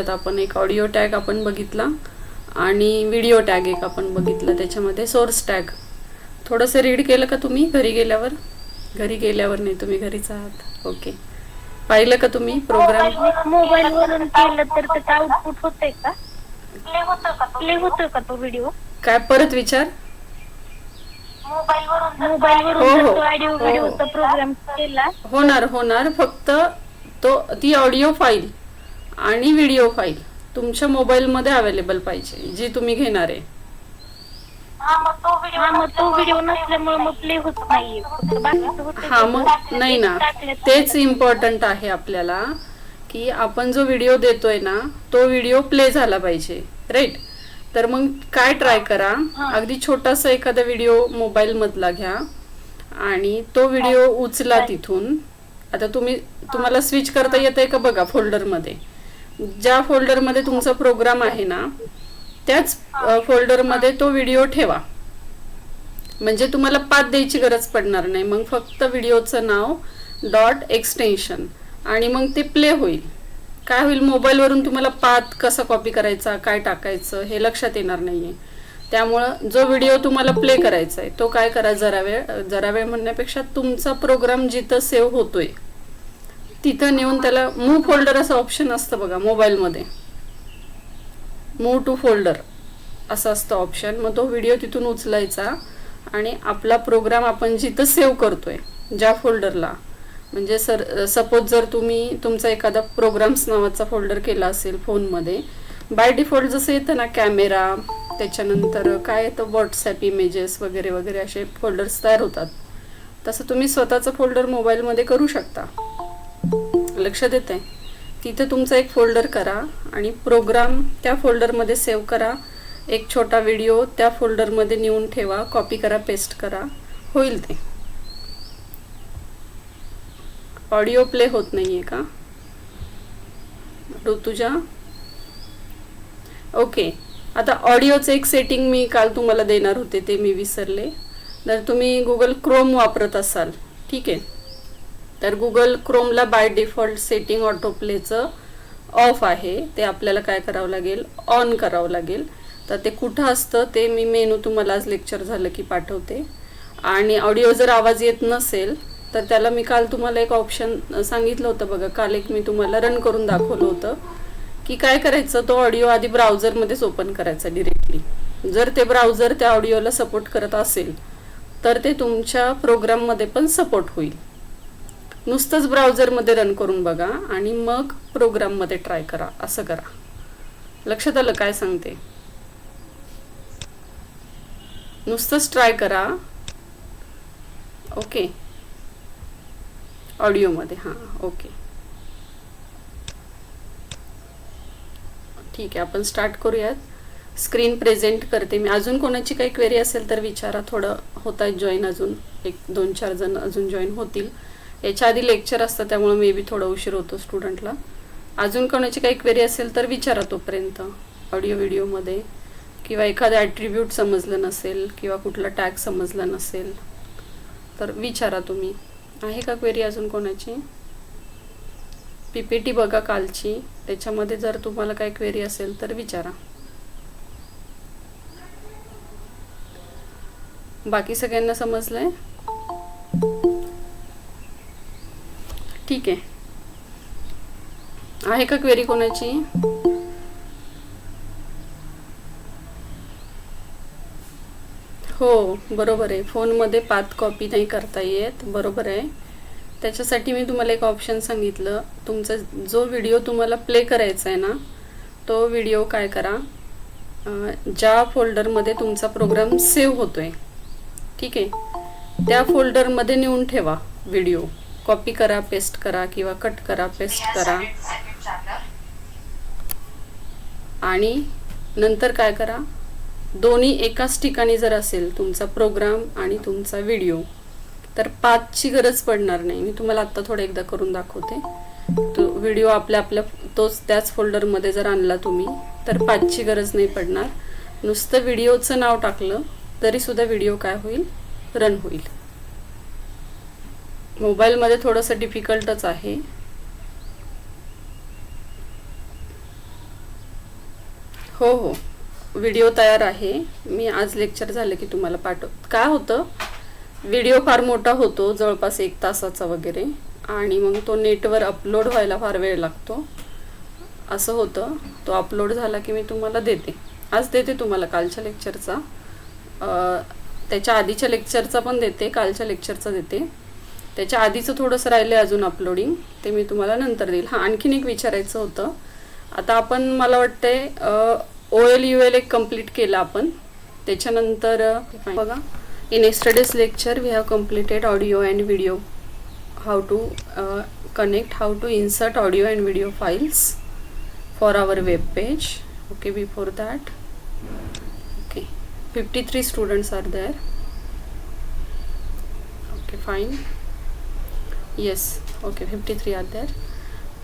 आपण एक audio tag आपण बघितला आणि व्हिडिओ टॅग एक आपण बघितला. त्याच्यामध्ये सोर्स टॅग थोडंसं रीड केलं का तुम्ही घरी गेल्यावर? घरी गेल्यावर नाही, तुम्ही घरीच आहात. ओके, पाहिलं का तुम्ही प्रोग्राम? मोबाईल वरून केलं तर त्याचं आउटपुट होतंय का? प्ले होतं का तो व्हिडिओ? काय परत विचार? मोबाईल वरून ऑडिओ व्हिडिओचा प्रोग्राम केला होणार फक्त ती ऑडिओ फाईल आणि व्हिडिओ फाईल तुमच्या मोबाईलमध्ये अवेलेबल पाहिजे, जी तुम्ही घेणार आहे. मग तो व्हिडिओ नसल्यामुळे मग प्ले होत नाहीये. मग नाही ना, तेच इम्पॉर्टंट आहे आपल्याला की आपण जो व्हिडिओ देतोय ना तो व्हिडिओ प्ले झाला पाहिजे, राईट? तर मग काय ट्राय करा, अगदी छोटासा एखादा व्हिडिओ मोबाईल मधला घ्या आणि तो व्हिडिओ उचला तिथून. आता तुम्हाला स्विच करता येतंय का बघा फोल्डरमध्ये. ज्या फोल्डरमध्ये तुमचा प्रोग्राम आहे ना त्याच फोल्डरमध्ये तो व्हिडिओ ठेवा, म्हणजे तुम्हाला पाथ द्यायची गरज पडणार नाही. मग फक्त व्हिडिओचं नाव डॉट एक्सटेन्शन आणि मग ते प्ले होईल. काय होईल, मोबाईलवरून तुम्हाला पाथ कसा कॉपी करायचा, काय टाकायचं हे लक्षात येणार नाहीये. त्यामुळं जो व्हिडिओ तुम्हाला प्ले करायचा आहे तो काय करा, जरा वेळ म्हणण्यापेक्षा तुमचा प्रोग्राम जिथं सेव्ह होतोय तिथं नेऊन त्याला मूव्ह फोल्डर असं ऑप्शन असतं बघा मोबाईलमध्ये, मूव्ह टू फोल्डर असं असतं ऑप्शन. मग तो व्हिडिओ तिथून उचलायचा आणि आपला प्रोग्राम आपण जिथं सेव्ह करतोय ज्या फोल्डरला, म्हणजे सपोज जर तुम्ही तुमचा एखादा प्रोग्राम्स नावाचा फोल्डर केला असेल फोनमध्ये, बाय डिफॉल्ट जसं येतं ना कॅमेरा, त्याच्यानंतर काय येतं व्हॉट्सॲप इमेजेस वगैरे वगैरे असे फोल्डर्स तयार होतात, तसं तुम्ही स्वतःचं फोल्डर मोबाईलमध्ये करू शकता. लक्षात येतंय? तिथं तुमचा एक फोल्डर करा आणि प्रोग्राम त्या फोल्डरमध्ये सेव्ह करा. एक छोटा व्हिडिओ त्या फोल्डरमध्ये नेऊन ठेवा, कॉपी करा, पेस्ट करा, होईल ते. ऑडिओ प्ले होत नाहीये का ऋतुजा? ओके, आता ऑडिओचं एक सेटिंग मी काल तुम्हाला देणार होते, ते मी विसरले. जर तुम्ही गुगल क्रोम वापरत असाल, ठीक आहे, तर गुगल क्रोमला बाय डिफॉल्ट सेटिंग ऑटो प्लेचं ऑफ आहे. ते आपल्याला काय करावं लागेल, ऑन करावं लागेल. तर ते कुठं असतं ते मी मेनू तुम्हाला आज लेक्चर झालं की पाठवते. आणि ऑडिओ जर आवाज येत नसेल तर त्याला मी काल तुम्हाला एक ऑप्शन सांगितलं होतं बघा, काल एक मी तुम्हाला रन करून दाखवलं होतं की काय करायचं, तो ऑडिओ आधी ब्राउझरमध्येच ओपन करायचा डिरेक्टली. जर ते ब्राउझर त्या ऑडिओला सपोर्ट करत असेल तर ते तुमच्या प्रोग्राममध्ये पण सपोर्ट होईल. नुसतंच ब्राउझरमध्ये रन करून बघा आणि मग प्रोग्राममध्ये ट्राय करा, असं करा. लक्षात आलं काय सांगते? नुसतंच ट्राय करा. ओके, ऑडिओमध्ये. ओके, ठीक आहे, आपण स्टार्ट करूयात. स्क्रीन प्रेझेंट करते मी. अजून कोणाची काही क्वेरी असेल तर विचारा. थोडं होत आहेत जॉईन, अजून 1-2-4 जण अजून जॉईन होतील. याच्या आधी लेक्चर असतं त्यामुळे मे बी थोडा उशीर होतो स्टुडंटला. अजून कोणाची काही क्वेरी असेल तर विचारा तोपर्यंत ऑडिओ व्हिडिओमध्ये, किंवा एखादा ॲट्रिब्यूट समजलं नसेल किंवा कुठला टॅग समजला नसेल तर विचारा तुम्ही. आहे का क्वेरी अजून कोणाची? PPT बघा कालची, त्याच्यामध्ये जर तुम्हाला काही क्वेरी असेल तर विचारा. बाकी सगळ्यांना समजलंय? ठीक आहे. आहे का क्वेरी कोणाची? हो, बरोबर आहे, फोनमध्ये पाथ कॉपी नाही करता येत, बरोबर आहे. त्याच्यासाठी मी तुम्हाला एक ऑप्शन सांगितलं. तुमचा जो व्हिडिओ तुम्हाला प्ले करायचा आहे ना तो व्हिडिओ काय करा, ज्या फोल्डरमध्ये तुमचा प्रोग्राम सेव्ह होतोय, ठीक आहे, त्या फोल्डरमध्ये नेऊन ठेवा. व्हिडिओ कॉपी करा, पेस्ट करा किंवा कट करा, पेस्ट करा. आणि नंतर काय करा, दोन्ही एकाच ठिकाणी जर असेल तुमचा प्रोग्राम आणि तुमचा व्हिडिओ तर पाथची गरज पडणार नाही. मी तुम्हाला आत्ता थोडं एकदा करून दाखवते. तो व्हिडिओ आपल्या त्याच फोल्डरमध्ये जर आणला तुम्ही तर पाथची गरज नाही पडणार. नुसतं व्हिडिओचं नाव टाकलं तरी सुद्धा व्हिडिओ काय होईल, रन होईल. मोबाईलमध्ये थोडंसं डिफिकल्टच आहे. हो हो, व्हिडिओ तयार आहे. मी आज लेक्चर झाले की तुम्हाला काय होतं, व्हिडिओ फार मोठा होतो, जवळपास 1 तासाचा वगैरे, आणि मग तो नेटवर अपलोड व्हायला फार वेळ लागतो. असं होतं. तो अपलोड झाला की मी तुम्हाला देते. आज देते तुम्हाला कालच्या लेक्चरचा, त्याच्या आधीच्या लेक्चरचा पण देते, कालच्या लेक्चरचा देते. त्याच्या आधीचं थोडंसं राहिलं अजून अपलोडिंग, ते मी तुम्हाला नंतर देईल. हां, आणखीन एक विचारायचं होतं. आता आपण, मला वाटतंय OL-UL एक कंप्लीट केलं आपण. त्याच्यानंतर बघा, in yesterday's lecture we have completed audio and video, how to connect, how to insert audio and video files for our web page. Okay, before that, okay, 53 students are there. Okay, fine, yes, okay, 53 are there.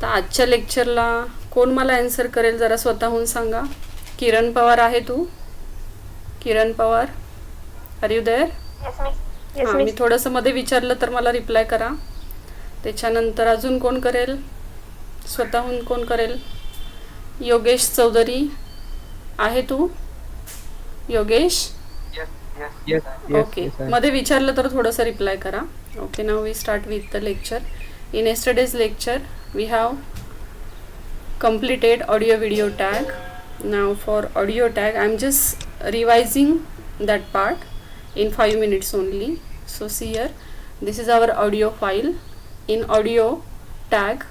तर आजच्या लेक्चरला कोण मला answer करेल जरा स्वतःहून सांगा. किरण पवार आहे तू? किरण Pawar, are you there? हां, मी थोडंसं मध्ये विचारलं तर मला रिप्लाय करा. त्याच्यानंतर अजून कोण करेल स्वतःहून, कोण करेल? योगेश चौधरी आहे तू? योगेश, ओके, मध्ये विचारलं तर थोडंसं रिप्लाय करा. Okay, now we start with the lecture. In yesterday's lecture we have completed audio video tag. Now for audio tag I am just revising that part in 5 minutes only. So see here, this is our audio file. In audio tag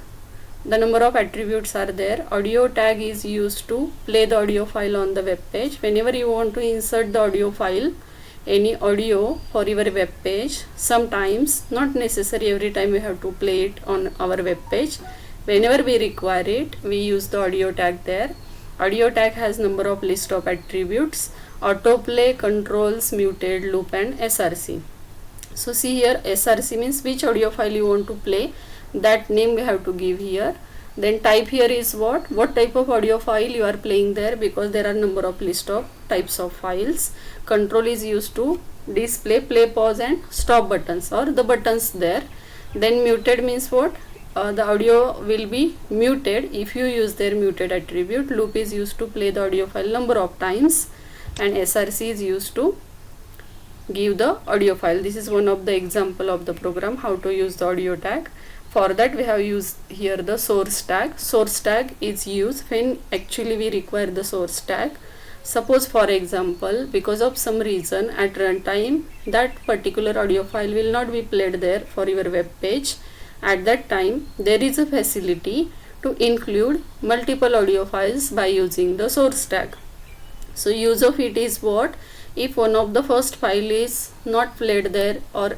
the number of attributes are there. Audio tag is used to play the audio file on the web page. Whenever you want to insert the audio file, any audio for your web page, sometimes, not necessary every time we have to play it on our web page. Whenever we require it, we use the audio tag there. Audio tag has number of list of attributes: autoplay, controls, muted, loop and SRC. So see here, SRC means which audio file you want to play, that name we have to give here. Then type here is what type of audio file you are playing there, because there are number of list of types of files. Control is used to display play, pause and stop buttons, or the buttons there. Then muted means what? The audio will be muted if you use their muted attribute. Loop is used to play the audio file number of times, and SRC is used to give the audio file. This is one of the example of the program how to use the audio tag. For that we have used here the source tag. Source tag is used when actually we require the source tag. Suppose for example, because of some reason at runtime that particular audio file will not be played there for your web page. At that time there is a facility to include multiple audio files by using the source tag. So use of it is what? If one of the first file is not played there, or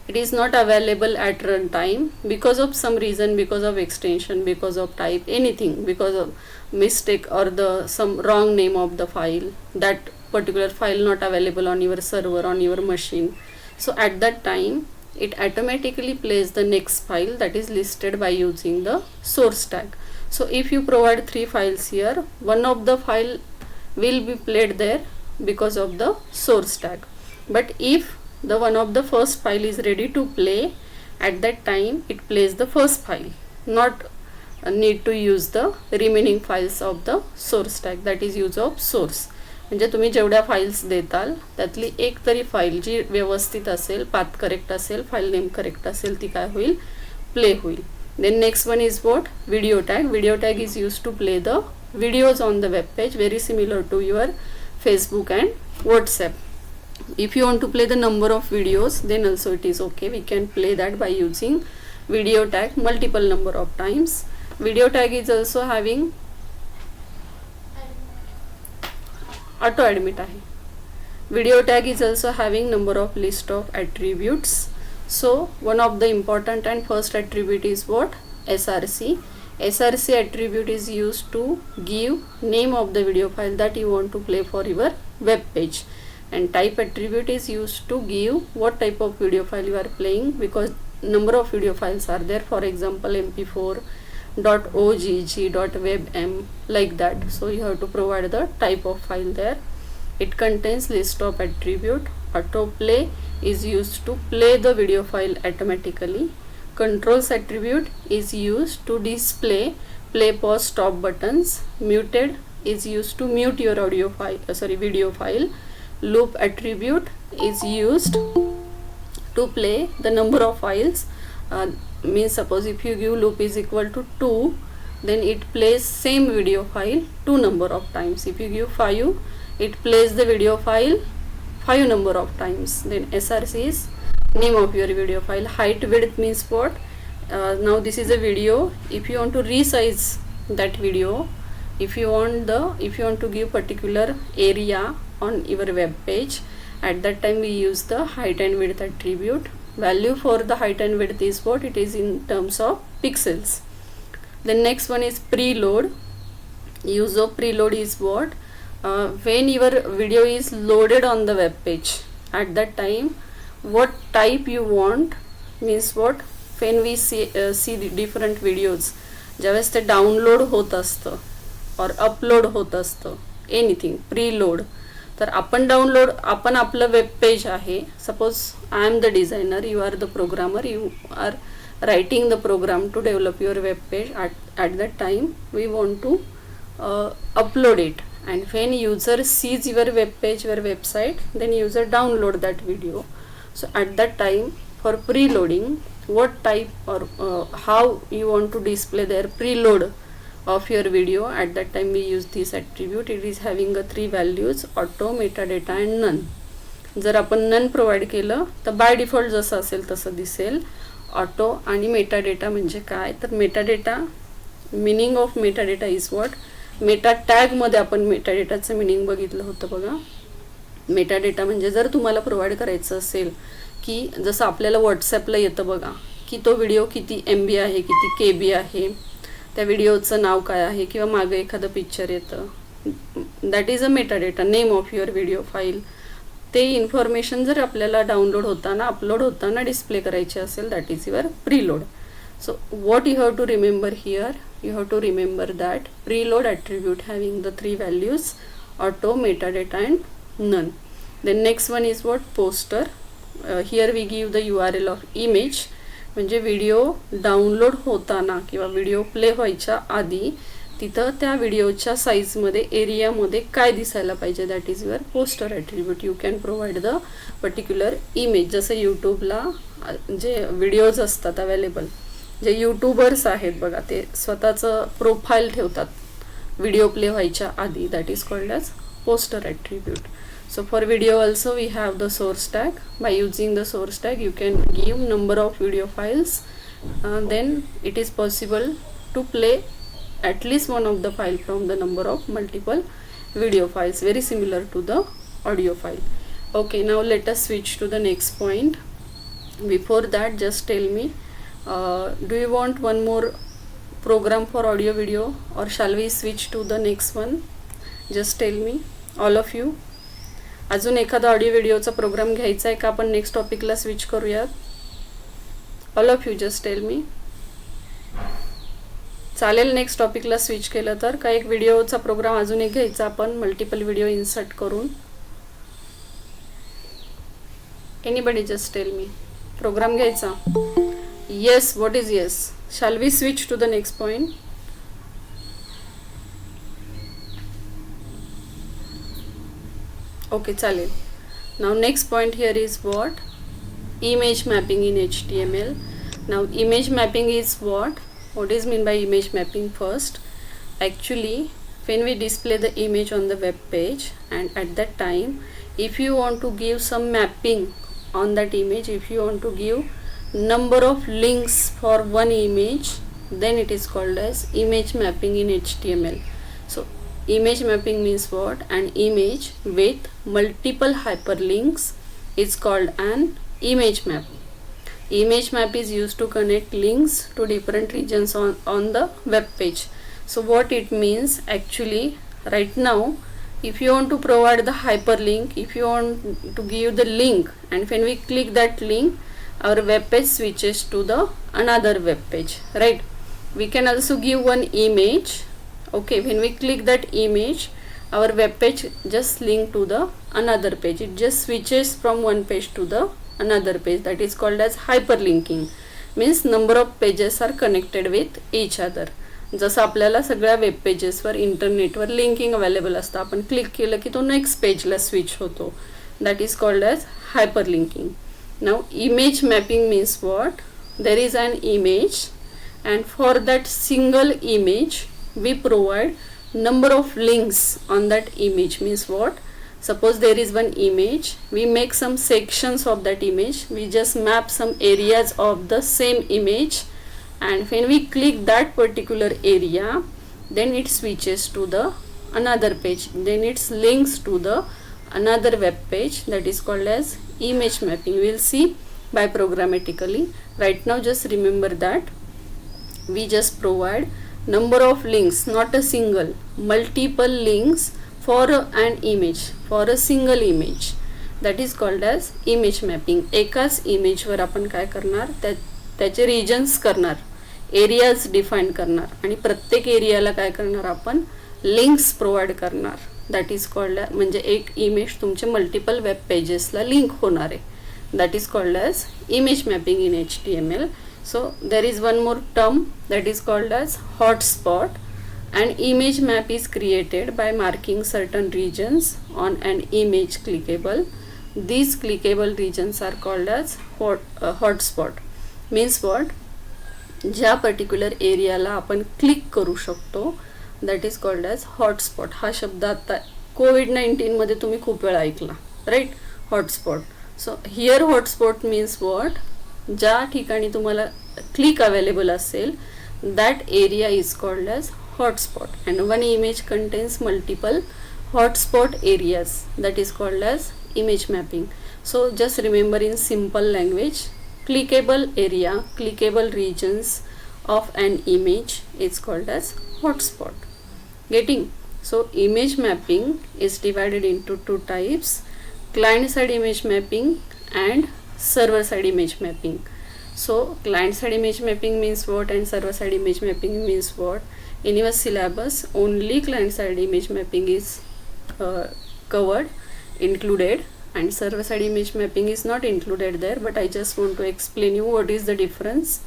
it is not available at runtime because of some reason, because of extension, because of type, anything, because of mistake or the some wrong name of the file, that particular file not available on your server, on your machine. So at that time it automatically plays the next file that is listed by using the source tag. So if you provide 3 files here, one of the file will be played there because of the source tag. But if the one of the first file is ready to play, at that time it plays the first file, not need to use the remaining files of the source tag. That is use of source. म्हणजे तुम्ही जेवढ्या files देताल त्यातली एक तरी file जी व्यवस्थित असेल, path correct असेल, फाईल नेम करेक्ट असेल, ती काय होईल? प्ले होईल. Then next one is what? Video tag. Video tag is use to play the videos on the web page, very similar to your Facebook and WhatsApp. If you want to play the number of videos, then also it is okay, we can play that by using video tag multiple number of times. Video tag is also having auto admit आहे. Video tag is also having number of list of attributes. So one of the important and first attribute is what? SRC. SRC attribute is used to give name of the video file that you want to play for your web page. And type attribute is used to give what type of video file you are playing, because number of video files are there, for example mp4, .ogg, .webm, like that. So you have to provide the type of file there. It contains list of attribute. Autoplay is used to play the video file automatically. Controls attribute is used to display play, pause, stop buttons. Muted is used to mute your video file. Loop attribute is used to play the number of files. Means suppose if you give loop is equal to 2, then it plays same video file 2 number of times. If you give 5, it plays the video file 5 number of times. Then src is name of your video file. Height width means what? Now this is a video. If you want to resize that video, if you want to give particular area on your web page, at that time we use the height and width attribute. Value for the height and width is what? It is in terms of pixels. The next one is preload. Use of preload is what? When your video is loaded on the web page, at that time what type you want, means what? When we see the different videos, ज्यावेळेस ते download होत असतं और upload होत असतं anything preload, तर आपण आपलं वेब पेज आहे. Suppose I am the designer, you are the programmer, you are writing the program to develop your web page. At that time we want to upload it, and when user sees your web page, your website, then user download that video. So at that time, for preloading, what type or how you want to display their preload of your video, at that time we use this attribute. It is having 3 values: auto, metadata and none. जर आपण none provide केलं तर by default जसं असेल तसं दिसेल. Auto आणि metadata म्हणजे काय? तर metadata, meaning of metadata is what? Meta टॅगमध्ये आपण मेटाडेटाचं मिनिंग बघितलं होतं बघा. मेटाडेटा म्हणजे जर तुम्हाला प्रोव्हाइड करायचं असेल की जसं आपल्याला व्हॉट्सॲपला येतं बघा की तो व्हिडिओ किती MB आहे, किती KB आहे, त्या व्हिडिओचं नाव काय आहे, किंवा मागे एखादं पिक्चर येतं, that is a metadata, name of your video file. ते इन्फॉर्मेशन जर आपल्याला डाउनलोड होताना, अपलोड होताना डिस्प्ले करायचे असेल, that is your preload. So what you have to remember here? You have to remember that preload attribute having the 3 values: auto, metadata and none. Then next one is what? Poster. Here we give the URL of image. म्हणजे video download होताना किंवा video play व्हायच्या आधी तिथं त्या व्हिडिओच्या साईजमध्ये, एरियामध्ये काय दिसायला पाहिजे, that is your poster attribute. You can provide the particular image. जसं यूट्यूबला जे व्हिडिओज असतात अवेलेबल, जे यूट्यूबर्स आहेत बघा, ते स्वतःचं प्रोफाईल ठेवतात व्हिडिओ प्ले व्हायच्या आधी, that is called as poster attribute. So for video also we have the source tag. By using the source tag you can give number of video files. Then it is possible to play at least one of the file from the number of multiple video files, very similar to the audio file. Okay, now let us switch to the next point. Before that, just tell me, do you want one more program for audio video, or shall we switch to the next one? Just tell me, all of you. अजून एखादा audio व्हिडिओचा programme घ्यायचा आहे का? आपण next टॉपिकला switch करूयात. All of you just tell me. चालेल next टॉपिकला स्विच केलं तर? का एक व्हिडिओचा प्रोग्राम अजून एक घ्यायचा आपण, मल्टिपल व्हिडिओ इन्सर्ट करून? Anybody just tell me. Program घ्यायचा? Yes. What is yes? Shall we switch to the next point? Okay, चालेल. Now next point here is what? Image mapping in HTML. Now image mapping is what? What is mean by image mapping? First, actually when we display the image on the web page, and at that time if you want to give some mapping on that image, if you want to give number of links for one image, then it is called as image mapping in HTML. So image mapping means what? An image with multiple hyperlinks is called an image map. Image map is used to connect links to different regions on the web page. So what it means actually, right now if you want to provide the hyperlink, if you want to give the link, and when we click that link, our web page switches to the another web page, right? We can also give one image. Okay, when we click that image, our web page just link to the another page. It just switches from one page to the another page. That is called as hyperlinking. Means number of pages are connected with each other. जसं आपल्याला सगळ्या web पेजेसवर इंटरनेटवर linking available असतं, आपण click केलं की तो next पेजला switch होतो. That is called as hyper linking. Now image mapping means what? There is an image and for that single image we provide number of links on that image. Means what? Suppose there is one image, we make some sections of that image, we just map some areas of the same image, and when we click that particular area, then it switches to the another page, then it links to the another web page. That is called as image mapping. We will see by programmatically. Right now just remember that we just provide number of links, not a single, multiple links for an image, for a single image. That is called as image mapping. एकाच इमेजवर आपण काय करणार, त्याचे reasons करणार, areas define करणार आणि प्रत्येक areola काय करणार आपण लिंक्स प्रोव्हाइड करणार. दॅट इज कॉल्ड, म्हणजे एक इमेज तुमचे मल्टिपल वेब पेजेसला लिंक होणार आहे. That is called as image mapping in HTML. So there is one more term that is called as hotspot. An image map is created by marking certain regions on an image clickable. These clickable regions are called as hotspot. Means what? ज्या particular एरियाला आपण click करू शकतो that is called as hotspot. हा शब्द आता COVID-19 मध्ये तुम्ही खूप वेळा ऐकला, right? Hotspot. So here hotspot means what? ज्या ठिकाणी तुम्हाला क्लिक अवेलेबल असेल that area is called as hotspot. And one image contains multiple hotspot areas. That is called as image mapping. So just remember in simple language, clickable area, clickable regions of an image is called as hotspot. Getting? So image mapping is divided into two types: client side image mapping and server side image mapping. So client side image mapping means what and server side image mapping means what? In your syllabus only client side image mapping is covered, included, and server side image mapping is not included there, but I just want to explain you what is the difference.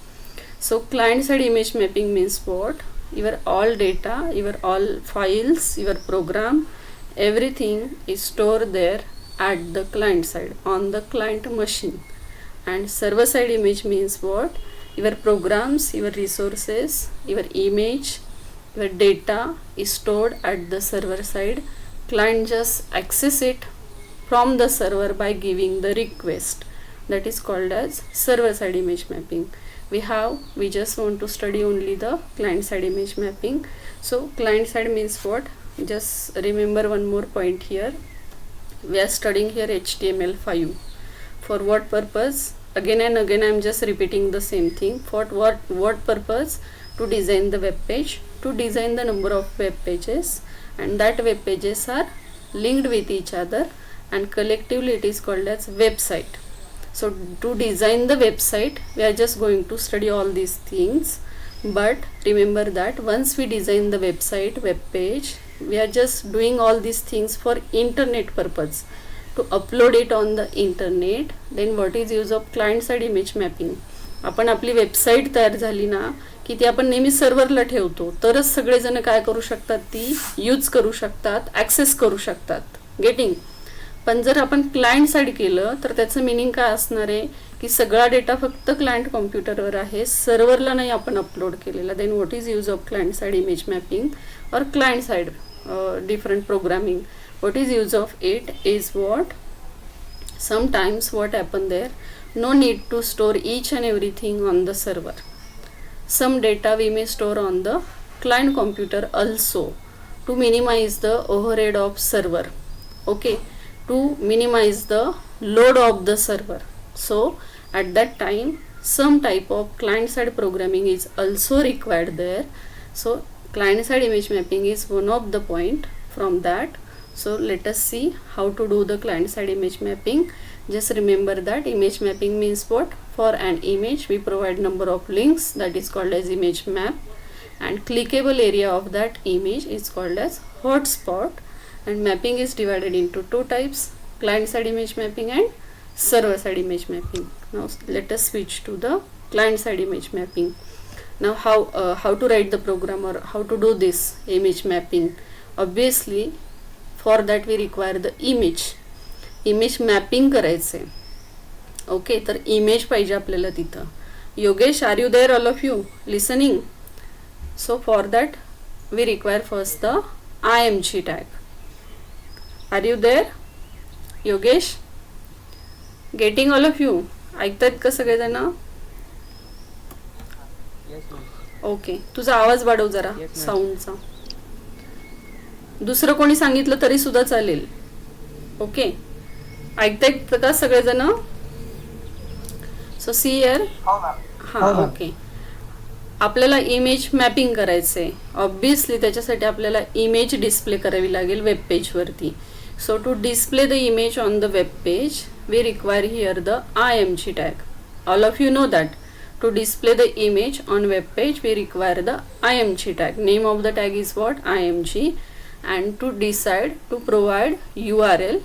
So client side image mapping means what? Your all data, your all files, your program, everything is stored there at the client side on the client machine. And server side image means what? Your programs, your resources, your image, your data is stored at the server side. Client just access it from the server by giving the request. That is called as server side image mapping. We just want to study only the client side image mapping. So client side means what? Just remember one more point here. We are studying here HTML5. For what purpose? Again and again I am just repeating the same thing. For what purpose? To design the web page, to design the number of web pages, and that web pages are linked with each other, and collectively it is called as website. So to design the website we are just going to study all these things, but remember that once we design the website, web page, we are just doing all these things for internet purpose, to upload it on the internet. Then what is use of client side image mapping? आपण आपली website तयार झाली ना की ती आपण नेहमी सर्व्हरला ठेवतो, तरच सगळेजण काय करू शकतात, ती यूज करू शकतात, ॲक्सेस करू शकतात. गेटिंग? पण जर आपण क्लायंट साईड केलं तर त्याचं मिनिंग काय असणार आहे की सगळा डेटा फक्त क्लायंट कॉम्प्युटरवर आहे, सर्व्हरला नाही आपण अपलोड केलेला. Then what is use of client side image mapping और client side different programming? What is use of it is what? Sometimes what happen there, no need to store each and everything on the server. Some data we may store on the client computer also to minimize the overhead of server. Okay, to minimize the load of the server. So at that time some type of client side programming is also required there. So client side image mapping is one of the point from that. So let us see how to do the client side image mapping. Just remember that image mapping means what? For an image we provide number of links, that is called as image map, and clickable area of that image is called as hotspot. And mapping is divided into two types: client side image mapping and server side image mapping. Now let us switch to the client side image mapping. Now how to write the program or how to do this image mapping? Obviously for that we require the image mapping करायचे. Okay, तर image पाहिजे आपल्याला तिथं. Yogesh, are you there all of you listening? So for that we require first the IMG tag. Are you there Yogesh? Getting all of you? ऐकतायत का सगळेजण? Okay, तुझा आवाज वाढव जरा साऊंडचा. दुसरं कोणी सांगितलं तरी सुद्धा चालेल. ओके, ऐकतायत का सगळेजण? So see here. हां, ओके. आपल्याला इमेज मॅपिंग करायचंय. ऑब्विसली त्याच्यासाठी आपल्याला इमेज डिस्प्ले करावी लागेल वेब पेज वरती. So to display the image on the web page we require here the IMG tag. All of you know that to display the image on web page we require the IMG tag. Name of the tag is what? IMG. And to decide to provide URL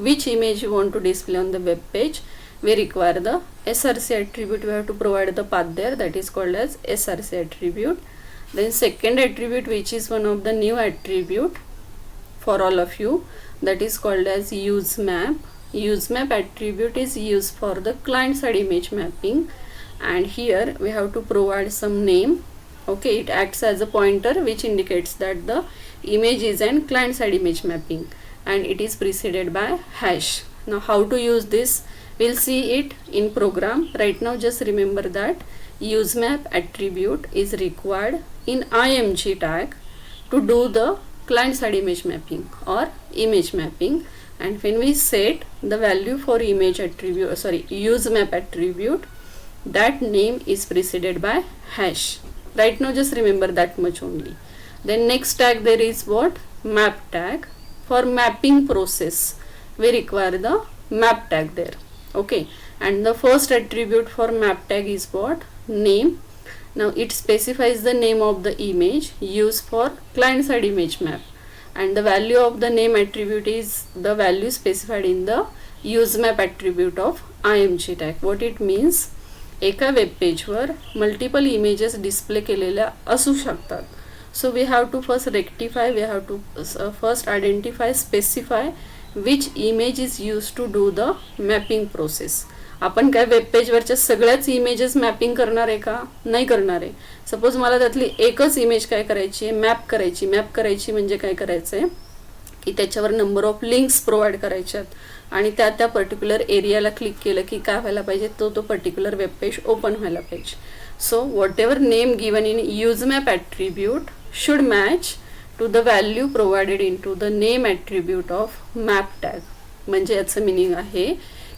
which image you want to display on the web page, we require the SRC attribute. We have to provide the path there, that is called as SRC attribute. Then second attribute, which is one of the new attribute for all of you, that is called as useMap. useMap attribute is used for the client side image mapping, and here we have to provide some name. Okay, it acts as a pointer which indicates that the image is an client side image mapping, and it is preceded by hash. Now how to use this, we'll see it in program. Right now just remember that useMap attribute is required in IMG tag to do the client side image mapping or image mapping. And when we set the value for image attribute, useMap attribute, that name is preceded by hash. Right now just remember that much only. Then next tag there is what? Map tag. For mapping process we require the map tag there. Okay, and the first attribute for map tag is what? Name. Now it specifies the name of the image used for client side image map, and the value of the name attribute is the value specified in the useMap attribute of IMG tag. What it means, एका web पेजवर multiple images display केलेल्या असू शकतात. So we have to first rectify, we have to first identify, specify which image is use to do the mapping process. आपण काय web पेजवरच्या सगळ्याच images mapping करणार आहे का? नाही करणार आहे. सपोज मला त्यातली एकच इमेज काय करायची आहे? मॅप करायची. मॅप करायची म्हणजे काय करायचं आहे की त्याच्यावर नंबर ऑफ लिंक्स प्रोव्हाइड करायच्यात, आणि त्या पर्टिक्युलर एरियाला क्लिक केलं की काय व्हायला पाहिजे, तो पर्टिक्युलर वेब पेज ओपन व्हायला पाहिजे. So what ever name given in useMap attribute should match to the value provided into the name attribute of map tag. म्हणजे याचं मिनिंग आहे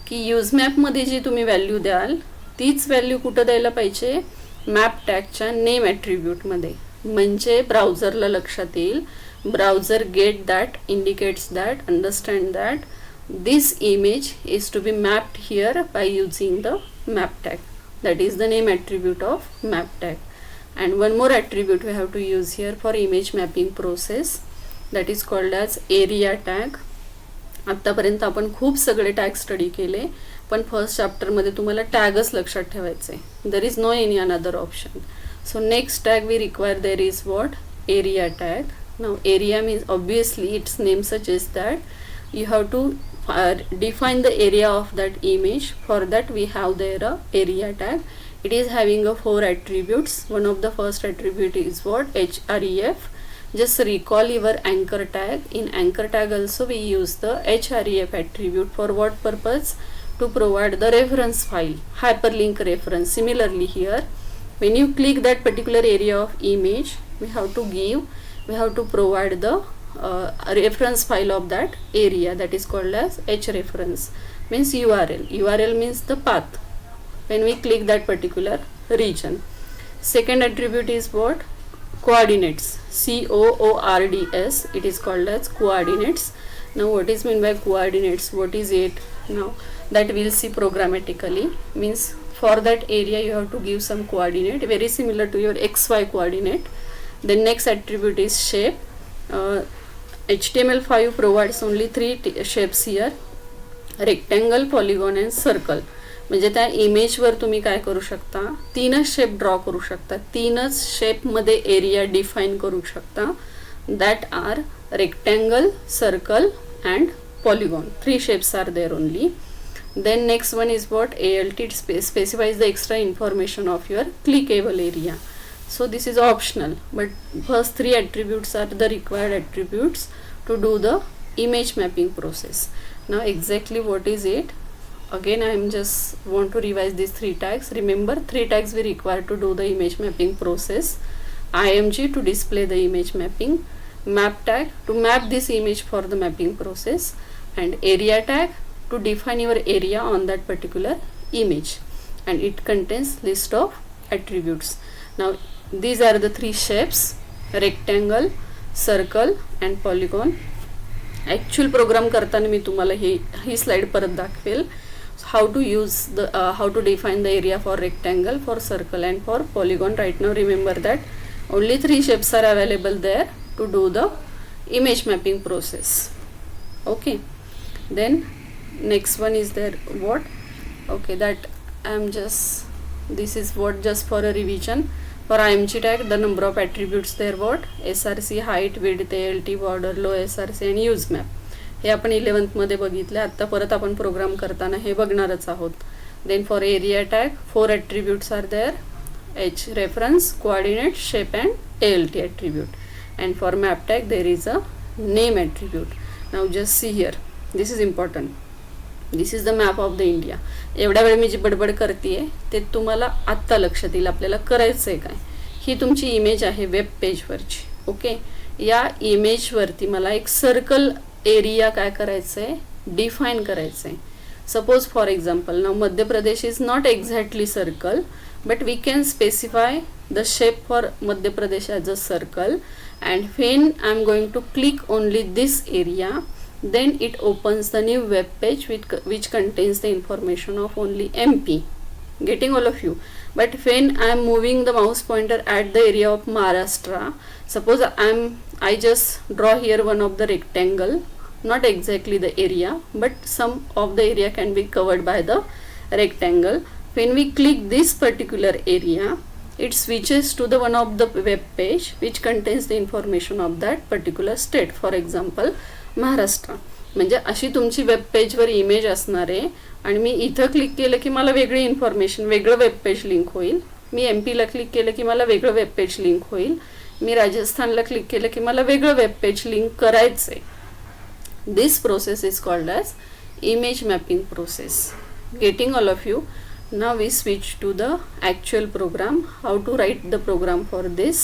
की useMap मध्ये जी तुम्ही व्हॅल्यू द्याल तीच व्हॅल्यू कुठं द्यायला पाहिजे? मॅप टॅगच्या नेम ॲट्रिब्यूट मध्ये. म्हणजे ब्राउझरला लक्षात येईल, browser get that, indicates that, understand that this image is to be mapped here by using the map tag. That is the name attribute of map tag. And one more attribute we have to use here for image mapping process, that is called as area tag. आतापर्यंत आपण खूप सगळे tag study केले, पण first चॅप्टरमध्ये तुम्हाला टॅगच लक्षात ठेवायचे. There is no any another option. So next tag we require there is what? Area tag. Now area means obviously its name suggests that you have to define the area of that image. For that we have there a area tag. It is having a 4 attributes. One of the first attribute is what? href. Just recall your anchor tag. In anchor tag also we use the href attribute. For what purpose? To provide the reference file, hyperlink reference. Similarly here when you click that particular area of image, we have to provide the reference file of that area, that is called as href, means URL means the path when we click that particular region. Second attribute is what? Coordinates. COORDS. It is called as coordinates. Now what is meant by coordinates? What is it? Now that we'll see programmatically. Means for that area you have to give some coordinate very similar to your XY coordinate. The next attribute is shape. HTML5 provides only 3 shapes here: rectangle, polygon and circle. म्हणजे त्या इमेजवर तुम्ही काय करू शकता, 3च shape draw करू शकता, 3च शेपमध्ये area define करू शकता. That are rectangle, circle and polygon. 3 shapes are there only. Then next one is what? ALT. It specifies the extra information of your clickable area. So this is optional, but first 3 attributes are the required attributes to do the image mapping process. Now exactly what is it? Again I am just want to revise these 3 tags. Remember, 3 tags we require to do the image mapping process. IMG to display the image mapping, map tag to map this image for the mapping process, and area tag to define your area on that particular image, and it contains list of attributes. Now these are the 3 shapes: rectangle, circle and polygon. Actual program करताना मी तुम्हाला ही slide परत दाखवेल. How to use the how to define the area for rectangle, for circle and for polygon. Right now remember that only 3 shapes are available there to do the image mapping process. Okay, then next one is there what? Okay, that I am just, this is what just for a revision. For IMG tag, the number of attributes there what? SRC, height, width, ALT, border, low SRC and use map. हे आपण 11th मध्ये बघितले. आता परत आपण programme करताना हे बघणारच आहोत. Then for area tag, 4 attributes are there: H, reference, coordinate, shape and ALT attribute. And for map tag there is a name attribute. Now just see here, this is important. This is the map of the India. एवढ्या वेळ मी जी बडबड करते ते तुम्हाला आत्ता लक्षात येईल आपल्याला करायचं आहे काय. ही तुमची इमेज आहे वेब पेजवरची. ओके, या इमेजवरती मला एक सर्कल एरिया काय करायचं आहे, डिफाईन करायचं आहे. Suppose for example, now Madhya Pradesh is not exactly circle, but we can specify the shape for Madhya Pradesh as a circle, and when I am going to click only this area, then it opens the new web page which contains the information of only MP. Getting all of you? But when I am moving the mouse pointer at the area of Maharashtra, suppose I just draw here one of the rectangle, not exactly the area, but some of the area can be covered by the rectangle. When we click this particular area, it switches to the one of the web page which contains the information of that particular state. For example, Maharashtra. म्हणजे अशी तुमची web पेजवर image असणार आहे आणि मी इथं click केलं की मला वेगळी इन्फॉर्मेशन, वेगळं वेब पेज लिंक होईल. मी MP ला क्लिक केलं की मला वेगळं वेब पेज लिंक होईल. मी राजस्थानला क्लिक केलं की मला वेगळं वेब पेज लिंक करायचं आहे. This process is called as image mapping process. Getting all of you? Now we switch to the actual program. How to write the program for this?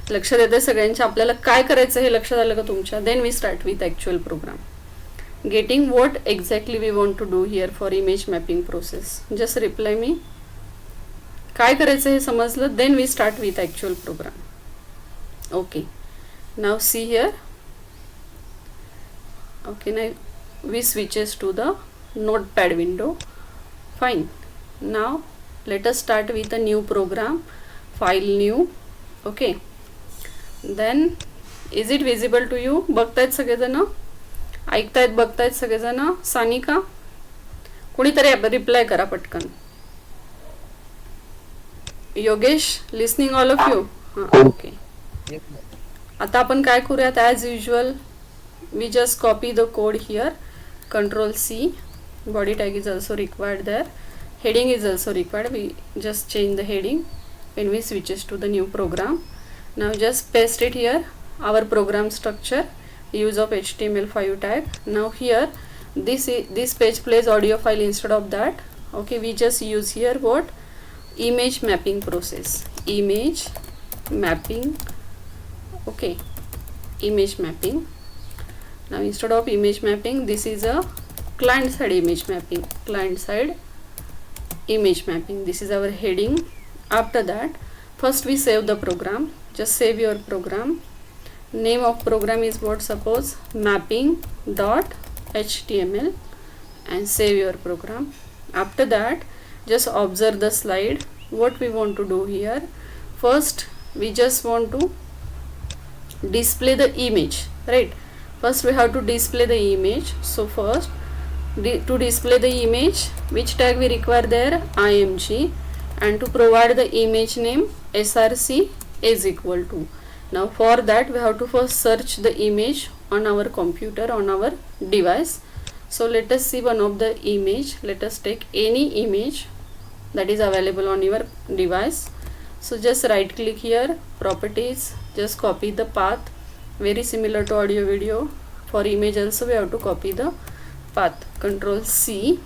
लक्षात येते सगळ्यांच्या आपल्याला काय करायचं हे लक्षात आलं का तुमच्या? Then we start with actual program. Getting what exactly we want to do here for image mapping process. Just reply me. काय करायचं हे समजलं? Then we start with actual program. Okay. Now see here. Okay, now we switches to the notepad window. Fine. Now let us start with a new program. File new. Okay, then is it visible to you? बघतायत सगळेजण, ऐकतायत, बघतायत सगळेजण. सानिका, कोणीतरी reply करा पटकन. Yogesh, listening all of you? हां, okay. आता आपण काय करूयात? As usual we just copy the code here. Ctrl+C. Body tag is also required there. Heading is also required. We just change the heading when we switches to the new program. Now just paste it here. Our program structure, use of HTML5 tag. Now here this page plays audio file instead of that. Okay, we just use here what? Image mapping process. Image mapping. Okay, image mapping. Now instead of image mapping, this is a client side image mapping. Client side image mapping. This is our heading. After that, first we save the program. Just save your program. Name of program is what? Suppose mapping.html, and save your program. After that, just observe the slide. What we want to do here? First we just want to display the image, right? First we have to display the image. So first to display the image, which tag we require there? img. And to provide the image name, src is equal to. Now for that we have to first search the image on our computer, on our device. So let us see one of the image. Let us take any image that is available on your device. So just right click here, properties, just copy the path, very similar to audio video. For image also we have to copy the path, control C,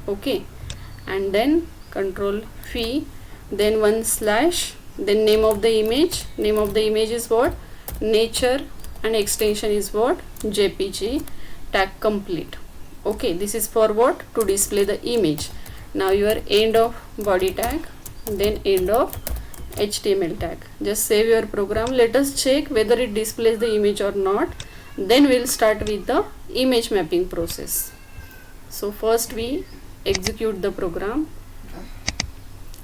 okay, and then control V, then one slash, then name of the image. Name of the image is what? Nature, and extension is what? JPG. Tag complete. Okay, this is for what? To display the image. Now your end of body tag, then end of HTML tag. Just save your program. Let us check whether it displays the image or not. Then we'll start with the image mapping process. So first we execute the program.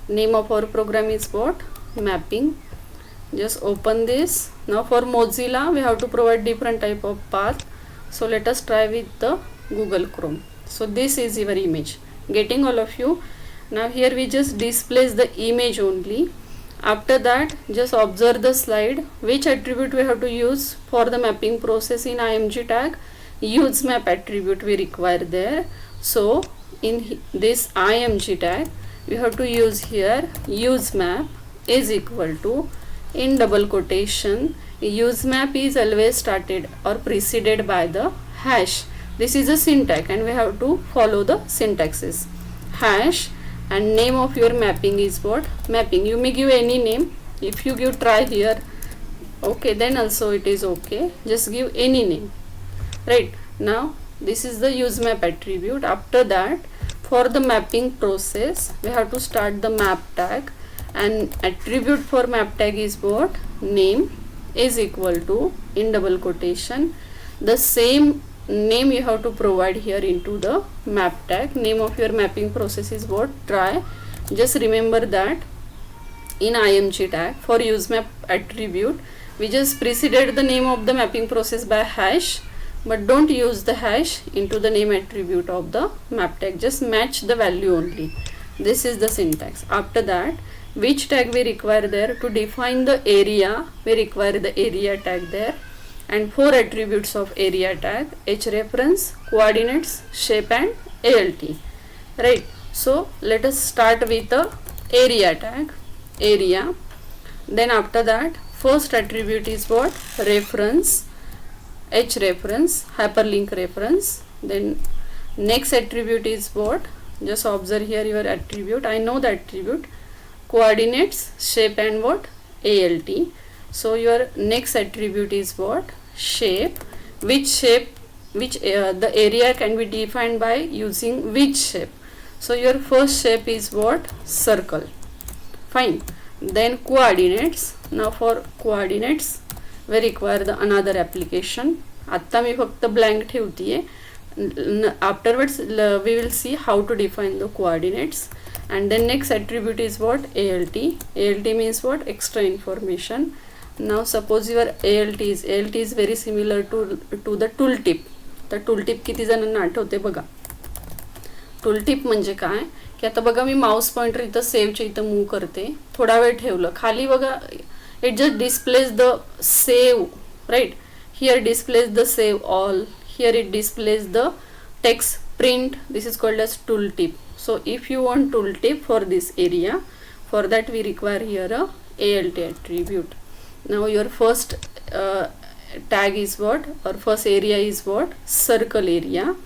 Name of our program is what? Mapping. Just open this. Now for Mozilla we have to provide different type of path. So let us try with the Google Chrome. So this is your image. Getting all of you? Now here we just displays the image only. After that just observe the slide. Which attribute we have to use for the mapping process in img tag? Use map attribute we require there. So in this img tag we have to use here use map is equal to, in double quotation, use map is always started or preceded by the hash. This is a syntax and we have to follow the syntaxes. Hash, and name of your mapping is what? Mapping. You may give any name. If you give try here, okay, then also it is okay. Just give any name. Right. Now this is the use map attribute. After that, for the mapping process we have to start the map tag, and attribute for map tag is what? Name is equal to, in double quotation, the same name you have to provide here into the map tag. Name of your mapping process is what? Try. Just remember that in img tag for use map attribute we just preceded the name of the mapping process by hash, but don't use the hash into the name attribute of the map tag. Just match the value only. This is the syntax. After that, which tag we require there? To define the area we require the area tag there, and 4 attributes of area tag: href, coordinates, shape and alt. Right. So let us start with the area tag. Area. Then after that, first attribute is what? Reference, href, hyperlink reference. Then next attribute is what? Just observe here your attribute. I know the attribute. Coordinates, shape and what? alt. So your next attribute is what? Shape. Which shape? Which the area can be defined by using which shape? So your first shape is what? Circle. Fine. Then coordinates. Now for coordinates we require the another application. आता मी फक्त blank ठेवतीये. Afterwards we will see how to define the coordinates. And then next attribute is what? alt. alt means what? Extra information. Now suppose your alt is very similar to the tooltip. तर tooltip किती जणांना आठवते बघा? tooltip म्हणजे काय की आता बघा मी माउस पॉइंटर इथं सेव्हच्या इथं मूव करते, थोडा वेळ ठेवलं, खाली बघा it just displays the save, right? Here displays the save all, here it displays the text print. This is called as tooltip. So if you want tooltip for this area, for that we require here a alt attribute. Now your first tag is what, or first area is what? Circle area.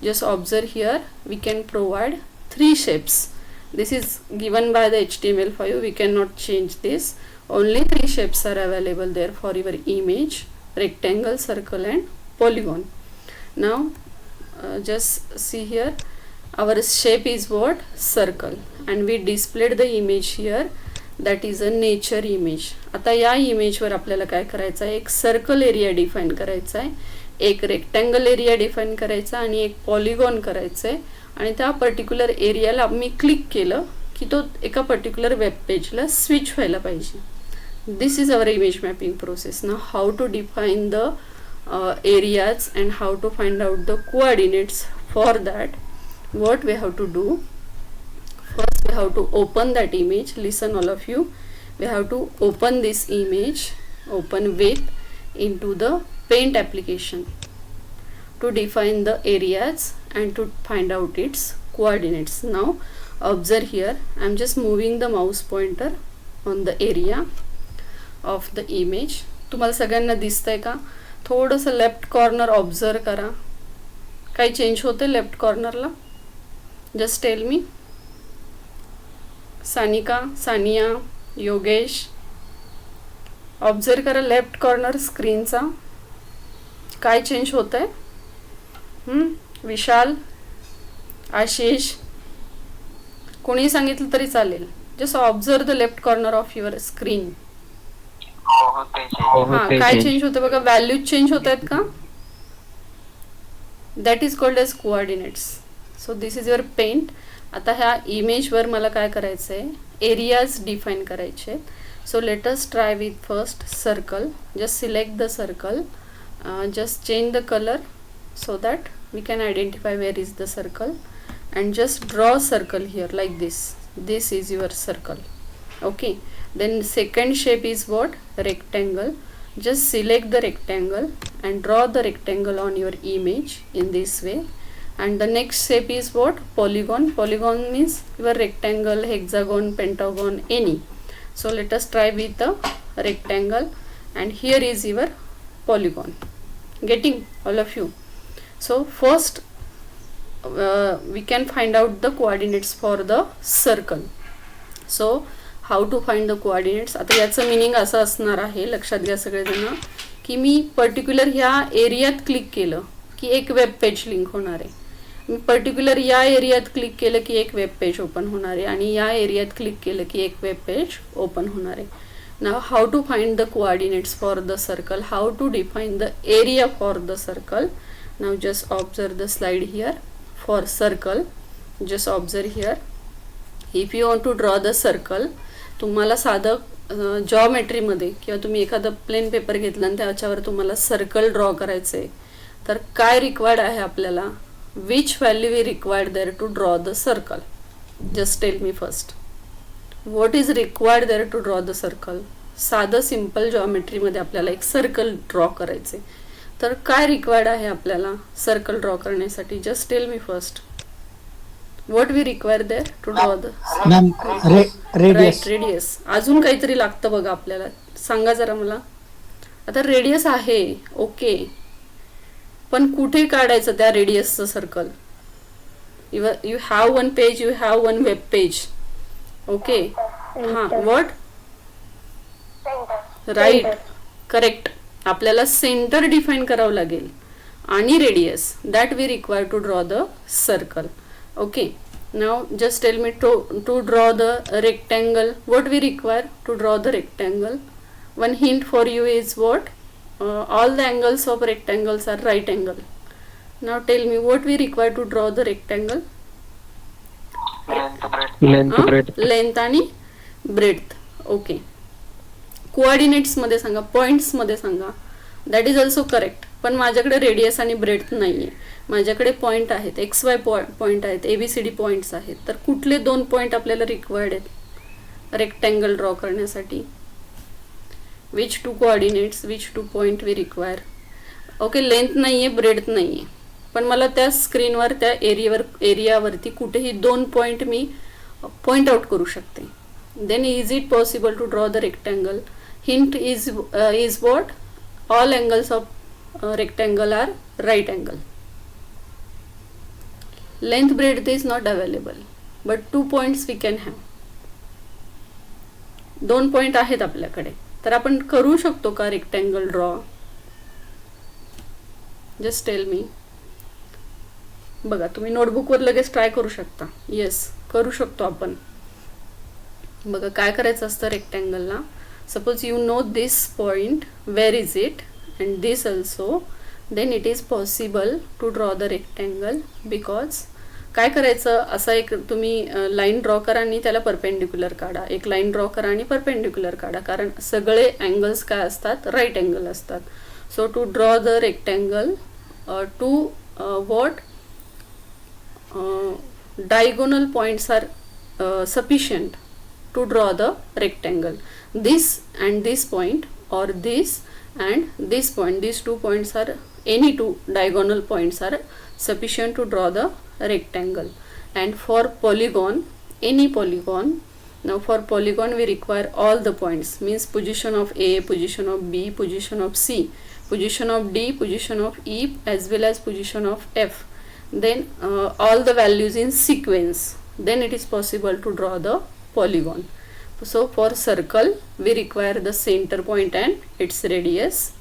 Just observe here we can provide 3 shapes. This is given by the HTML5, we cannot change this. Only 3 shapes are available there for your image: rectangle, circle and polygon. Now just see here our shape is what? Circle, and we displayed the image here, that is a nature image. आता या image वर आपल्याला काय करायचं आहे? एक circle area define करायचा आहे, एक रेक्टँगल एरिया डिफाइन करायचा आणि एक पॉलिगॉन करायचा आहे, आणि त्या पर्टिक्युलर एरियाला मी क्लिक केलं की तो एका पर्टिक्युलर वेब पेजला स्विच व्हायला पाहिजे. This is our image mapping process. Now how to define the areas and how to find out the coordinates For that, what we have to do, first we have to open that image. Listen all of you, we have to open this image, open with into the paint application to define the areas and to find out its coordinates. Now observe here, I am just moving the mouse pointer on the area of the image. तुम्हाला सगळ्यांना दिसतंय का? थोडंसं left corner observe करा, काही change होते left कॉर्नरला? Just tell me. Sanika, Saniya, Yogesh, observe करा लेफ्ट कॉर्नर स्क्रीनचा, काय चेंज होत आहे? विशाल, आशिष, कोणी सांगितलं तरी चालेल. Just observe the left corner of your screen. हा, काय चेंज होतं बघा, व्हॅल्यूज चेंज होत आहेत का? That is called as coordinates. So this is your paint. आता ह्या इमेजवर मला काय करायचं आहे, एरियाज डिफाईन करायचे आहेत. So let us try with first circle. Just select the circle, just change the colour so that we can identify where is the circle, and just draw a circle here like this. This is your circle. Okay, then second shape is what? Rectangle. Just select the rectangle and draw the rectangle on your image in this way. And the next shape is what? Polygon. Polygon means your rectangle, hexagon, pentagon, any. So let us try with the rectangle, and here is your polygon. Getting all of you? So first we can find out the coordinates for the circle. So how to find the coordinates? आता याचं meaning असं असणार आहे, लक्षात घ्या सगळेजण, की मी particular ह्या एरियात क्लिक केलं की एक वेब पेज लिंक होणार आहे. मी पर्टिक्युलर या एरियात क्लिक केलं की एक वेब पेज ओपन होणार आहे, आणि या एरियात क्लिक केलं की एक वेब पेज ओपन होणार आहे. Now how to find the coordinates for the circle? How to define the area for the circle? Now just observe the slide here for circle. Just observe here. If you want to draw the circle, तुम्हाला साधं geometry मध्ये किंवा तुम्ही एखादा plain paper घेतला आणि त्याच्यावर तुम्हाला सर्कल ड्रॉ करायचं आहे, तर काय रिक्वायर्ड आहे आपल्याला? Which value we required there to draw the circle? Just tell me first, what is required there to draw the circle? साधं सिम्पल जॉमेट्रीमध्ये आपल्याला एक सर्कल ड्रॉ करायचे, तर काय रिक्वायर्ड आहे आपल्याला सर्कल ड्रॉ करण्यासाठी? Just tell me first, what we require there to draw the radius. अजून काहीतरी लागतं बघा आपल्याला, सांगा जरा मला. आता रेडियस आहे, ओके, पण कुठे काढायचं त्या रेडियसचं circle? You have one page, you have one web page, okay. हां, व्हॉट? Right, correct. आपल्याला सेंटर डिफाईन करावं लागेल आणि radius, that we require to draw the circle. Okay, now just tell me to draw the rectangle, what we require to draw the rectangle? One hint for you is what? All the angles of rectangles are right angle. Now tell me what we require to draw the rectangle? Length आणि breadth. Okay, coordinates मध्ये सांगा, points मध्ये सांगा. That is also correct. पण माझ्याकडे radius आणि breadth नाहीये, माझ्याकडे पॉइंट आहेत, XY पॉइंट आहेत, ABCD पॉइंट्स आहेत. तर कुठले दोन पॉइंट आपल्याला रिक्वायर्ड आहेत रेक्टँगल ड्रॉ करण्यासाठी? Which two coordinates, which two point we require? Okay, length नाहीये, ब्रेड्थ नाहीये, पण मला त्या स्क्रीनवर त्या एरियावरती कुठेही दोन पॉइंट मी पॉइंट आउट करू शकते. Then is it possible to draw the rectangle? Hint is what? All angles of rectangle are right angle. Length breadth is not available, but 2 points we can have. 2 point आहेत आपल्याकडे, तर आपण करू शकतो का rectangle draw? Just tell me. बघा, तुम्ही नोटबुकवर लगेच ट्राय करू शकता. येस, करू शकतो आपण. बघा काय करायचं असतं रेक्टँगलला. Suppose you know this point, where is it, and this also, then it is possible to draw the rectangle. Because काय करायचं, असा एक तुम्ही लाईन ड्रॉ करा आणि त्याला परपेंडिक्युलर काढा, एक लाईन ड्रॉ करा आणि परपेंडिक्युलर काढा, कारण सगळे अँगल्स काय असतात? राईट अँगल असतात. So to draw the rectangle, to what? diagonal points are sufficient to draw the rectangle. This and this point, or this and this point, these 2 points are, any 2 diagonal points are sufficient to draw the rectangle. And for polygon, any polygon, now for polygon we require all the points, means position of A, position of B, position of C, position of D, position of E, as well as position of F, then all the values in sequence, then it is possible to draw the polygon. So for circle we require the center point and its radius.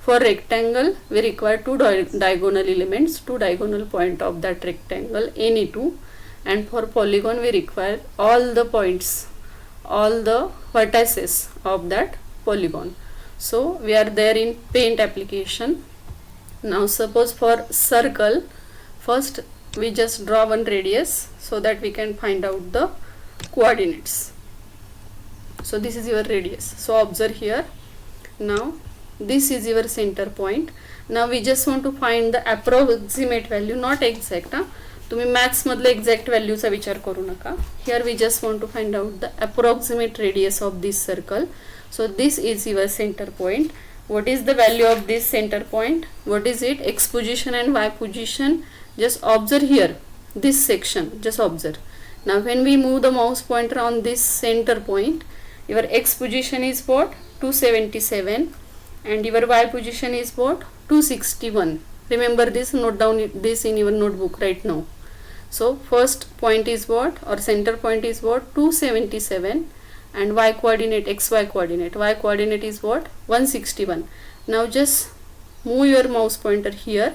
For rectangle we require 2 diagonal elements, 2 diagonal point of that rectangle, any 2. And for polygon we require all the points, all the vertices of that polygon. So we are there in paint application. Now suppose for circle, first we just draw one radius so that we can find out the coordinates. So this is your radius. So observe here. Now this is your center point. Now we just want to find the approximate value, not exact. तुम्ही maths मधले exact व्हॅल्यूचा विचार करू नका. Here we just want to find out the approximate radius of this circle. So this is your centre point. what is the value of this center point? What is it? X position and Y position. Just observe here this section, just observe. Now when we move the mouse pointer on this center point, your X position is what? 277, and your Y position is what? 261. Remember this, note down this in your notebook right now. So first point is what, or center point is what? 277, and Y coordinate, XY coordinate, Y coordinate is what? 161. Now just move your mouse pointer here,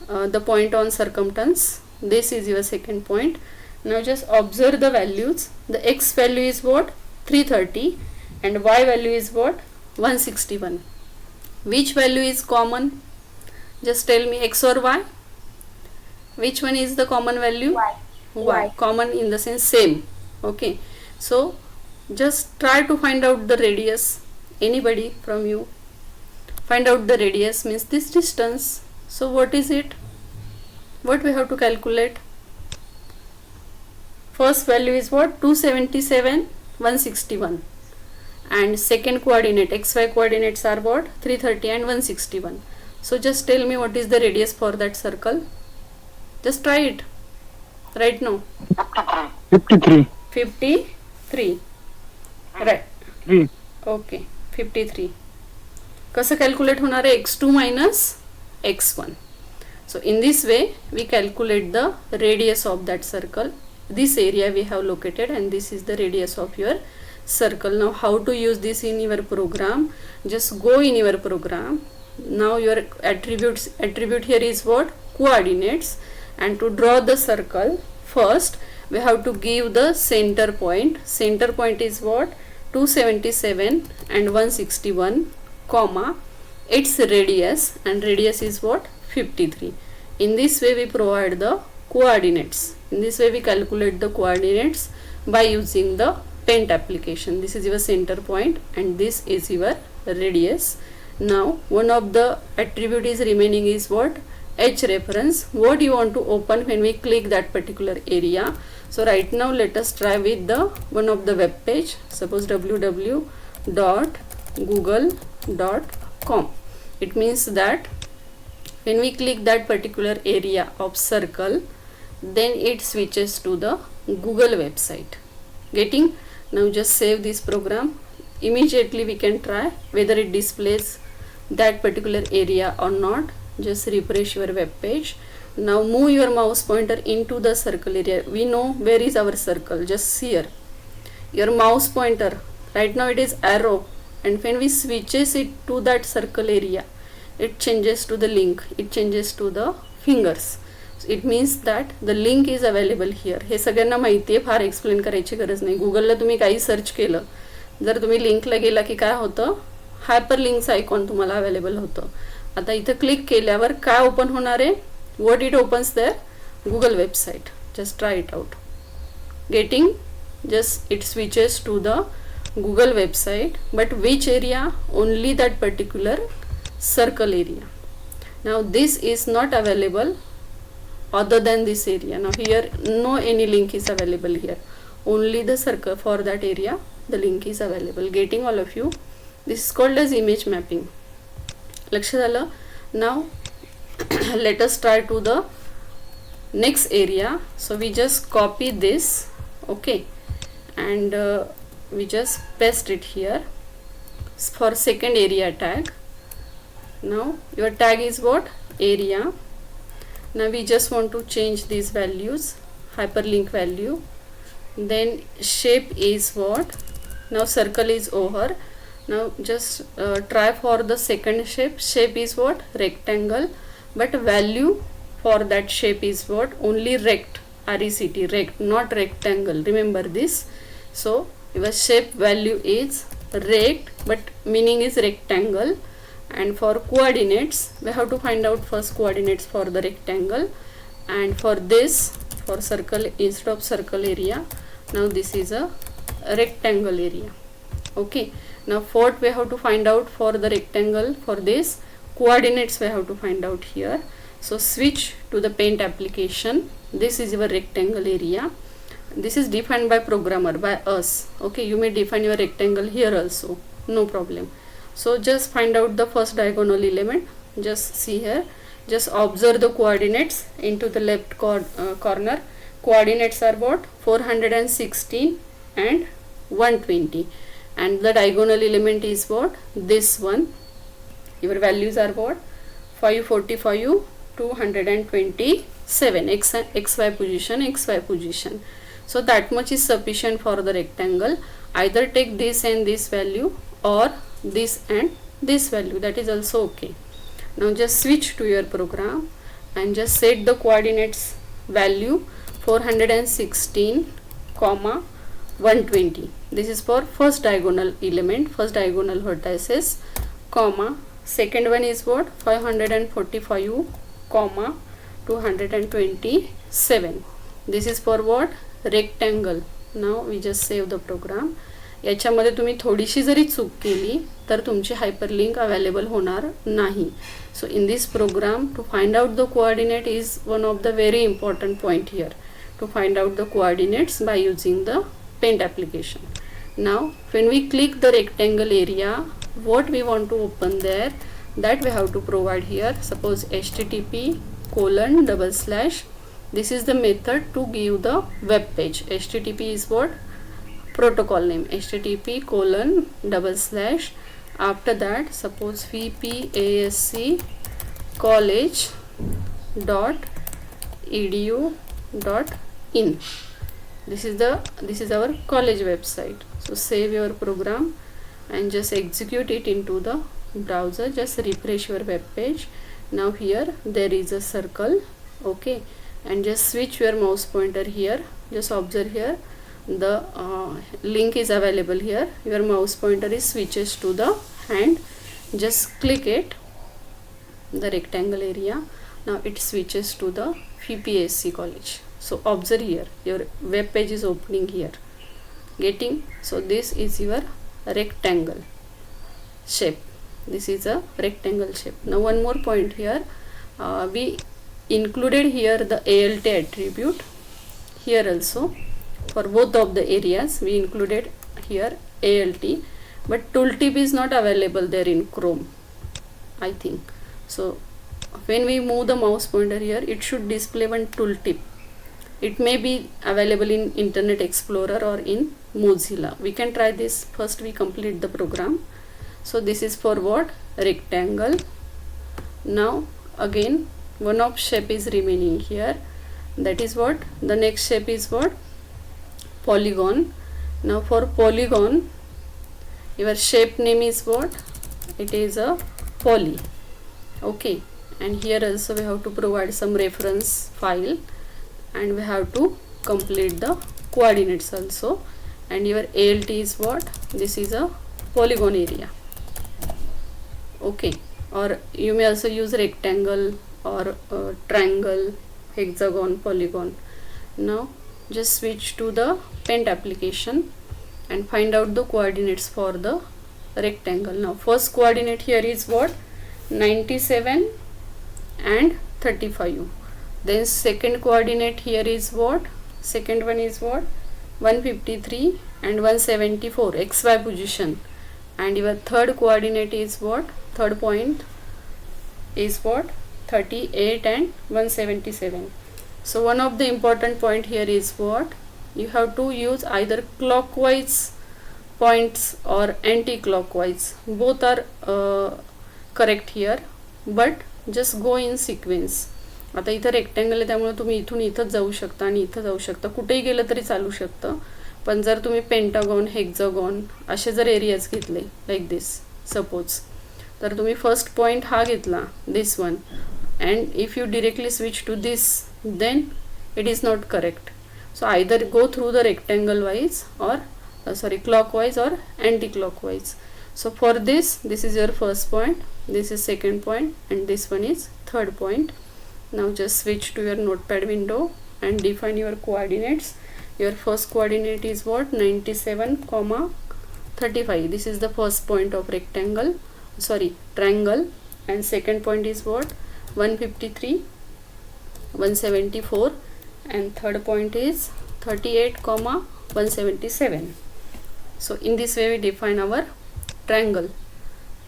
the point on circumference. This is your second point. Now just observe the values. The X value is what? 330, and Y value is what? 161. Which value is common? Just tell me, X or Y? Which one is the common value? Y. Common in the sense same. Okay. So just try to find out the radius. Anybody from you? Find out the radius means this distance. So what is it? What we have to calculate? First value is what? 277, 161. And second coordinate, XY coordinates are what? 330 and 161. So just tell me what is the radius for that circle. Just try it right now. 53. 53. Right. 3. Okay. 53. कसं calculate होणार आहे? x2 minus x1. So in this way we calculate the radius of that circle. This area we have located, and this is the radius of your circle. Now how to use this in your program? Just go in your program. Now your attribute here is what? Coordinates. And to draw the circle, first we have to give the center point. Center point is what? 277 and 161, comma, its radius, and radius is what? 53. In this way we provide the coordinates. In this way we calculate the coordinates by using the paint application. This is your center point and this is your radius. Now one of the attribute is remaining is what? H reference. What you want to open when we click that particular area. So right now let us try with the one of the web page. Suppose www.google.com. It means that when we click that particular area of circle, then it switches to the Google website. Getting? Now just save this program. Immediately we can try whether it displays that particular area or not. Just refresh your web page. Now move your mouse pointer into the circle area. We know where is our circle. Just here. Your mouse pointer. Right now it is arrow, and when we switches it to that circle area, it changes to the link. It changes to the fingers. So it means that the link is available here. हे सगळ्यांना माहिती आहे, फार explain करायची गरज नाही. गुगलला तुम्ही काही search केलं, जर तुम्ही लिंकला गेला की काय होतं? हायपर लिंक्स आयकॉन तुम्हाला अवेलेबल होतं. आता इथं क्लिक केल्यावर काय ओपन होणार आहे? What it opens there? Google website. Just try it out. Getting? Just it switches to the Google website, but which area? Only that particular circle area. Now this is not available other than this area. Now here no any link is available here, only the circle for that area the link is available. Getting all of you? This is called as image mapping. लक्षात आलं? Now let us try to the next area. So we just copy this, okay, and we just paste it here for second area tag. Now your tag is what? Area. Now we just want to change these values, hyperlink value. Then shape is what? Now circle is over. Now just try for the second shape. Shape is what? Rectangle, but value for that shape is what? Only rect, rect, rect, not rectangle. Remember this. So your shape value is rect, but meaning is rectangle. And for coordinates we have to find out first coordinates for the rectangle, and for this, for circle, instead of circle area, now this is a rectangle area. Okay, now fourth we have to find out for the rectangle, for this coordinates we have to find out here. So switch to the paint application. This is your rectangle area. This is defined by programmer, by us. Okay, you may define your rectangle here also, no problem. So just find out the first diagonal element. Just see here, just observe the coordinates into the left corner. Coordinates are what? 416 and 120, and the diagonal element is what? This one. Your values are what? 545, 227, xy position, xy position. So that much is sufficient for the rectangle. Either take this and this value, or this and this value, that is also okay. Now just switch to your program and just set the coordinates value 416 comma 120. This is for first diagonal element, first diagonal vertices, comma second one is what? 545 comma 227. This is for what? Rectangle. Now we just save the program. याच्यामध्ये तुम्ही थोडीशी जरी चूक केली तर तुमची hyperlink available होणार नाही. So in this program to find out the coordinate is one of the very important point here, to find out the coordinates by using the paint application. Now when we click the rectangle area, what we want to open there, that we have to provide here. Suppose http:// this is the method to give the web page. HTTP is what? Protocol name, http:// after that suppose vpasccollege.edu.in. this is our college website. So save your program and just execute it into the browser. Just refresh your web page. Now here there is a circle, okay, and just switch your mouse pointer here. Just observe here, the link is available here. Your mouse pointer is switches to the hand. Just click it, the rectangle area. Now it switches to the VPSC college. So observe here, your web page is opening here. Getting? So this is your rectangle shape. This is a rectangle shape. Now one more point here, we included here the ALT attribute here also. For both of the areas we included here ALT, but tooltip is not available there in Chrome, I think. So when we move the mouse pointer here, it should display one tooltip. It may be available in Internet Explorer or in Mozilla. We can try this. First we complete the program. So this is for what? Rectangle. Now again one of shape is remaining here. That is what? The next shape is what? Polygon. Now for polygon, your shape name is what? It is a poly. Okay, and here also we have to provide some reference file, and we have to complete the coordinates also. And your ALT is what? This is a polygon area. Okay, or you may also use rectangle or triangle, hexagon, polygon. Now just switch to the paint application and find out the coordinates for the rectangle. Now first coordinate here is what? 97 and 35. Then second coordinate here is what? Second one is what? 153 and 174 xy position. And your third coordinate is what? Third point is what? 38 and 177. So one of the important point here is what? You have to use either clockwise points or anti-clockwise. Both are correct here, but just go in sequence. आता इथं rectangle आहे त्यामुळे तुम्ही इथून इथंच जाऊ शकता आणि इथं जाऊ शकता, कुठेही गेलं तरी चालू शकतं. पण जर तुम्ही पेंटागॉन, हेक्झागॉन असे जर एरियाज घेतले लाईक दिस सपोज, तर तुम्ही फर्स्ट पॉईंट हा घेतला this one, and if you directly switch to this then it is not correct. So either go through the rectangle wise or clockwise or anti-clockwise. So for this is your first point, this is second point, and this one is third point. Now just switch to your notepad window and define your coordinates. Your first coordinate is what? 97,35. This is the first point of triangle, and second point is what? 153, 174, and third point is 38,177. So in this way we define our triangle.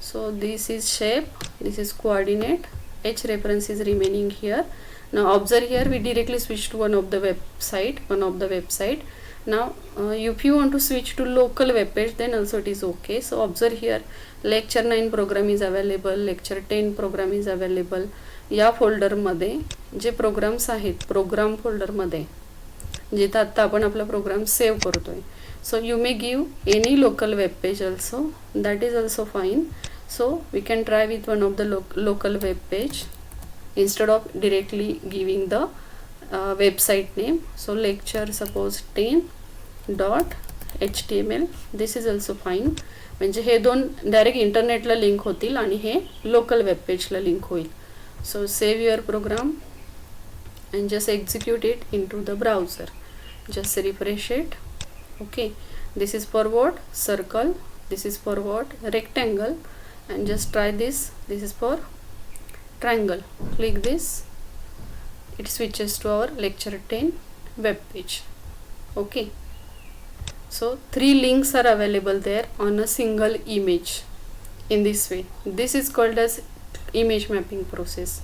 So this is shape, this is coordinate, h reference is remaining here. Now observe here, we directly switch to one of the website. Now if you want to switch to local web page, then also it is okay. So observe here, lecture 9 program is available, lecture 10 program is available. या folder मध्ये जे programmes आहेत, programme folder मध्ये जिथे आता आपण आपला program save करतोय. So you may give any local web page also, that is also fine. So we can try with one of the local web page instead of directly giving the website name. So lecture suppose 10.html, this is also fine. म्हणजे हे दोन direct इंटरनेटला link होतील आणि हे local web पेजला link होईल. So save your program and just execute it into the browser. Just refresh it. Okay, this is for what? Circle. This is for what? Rectangle. And just try this. This is for triangle. Click this. It switches to our lecture 10 web page. Okay, so 3 links are available there on a single image. In this way, this is called as image mapping process.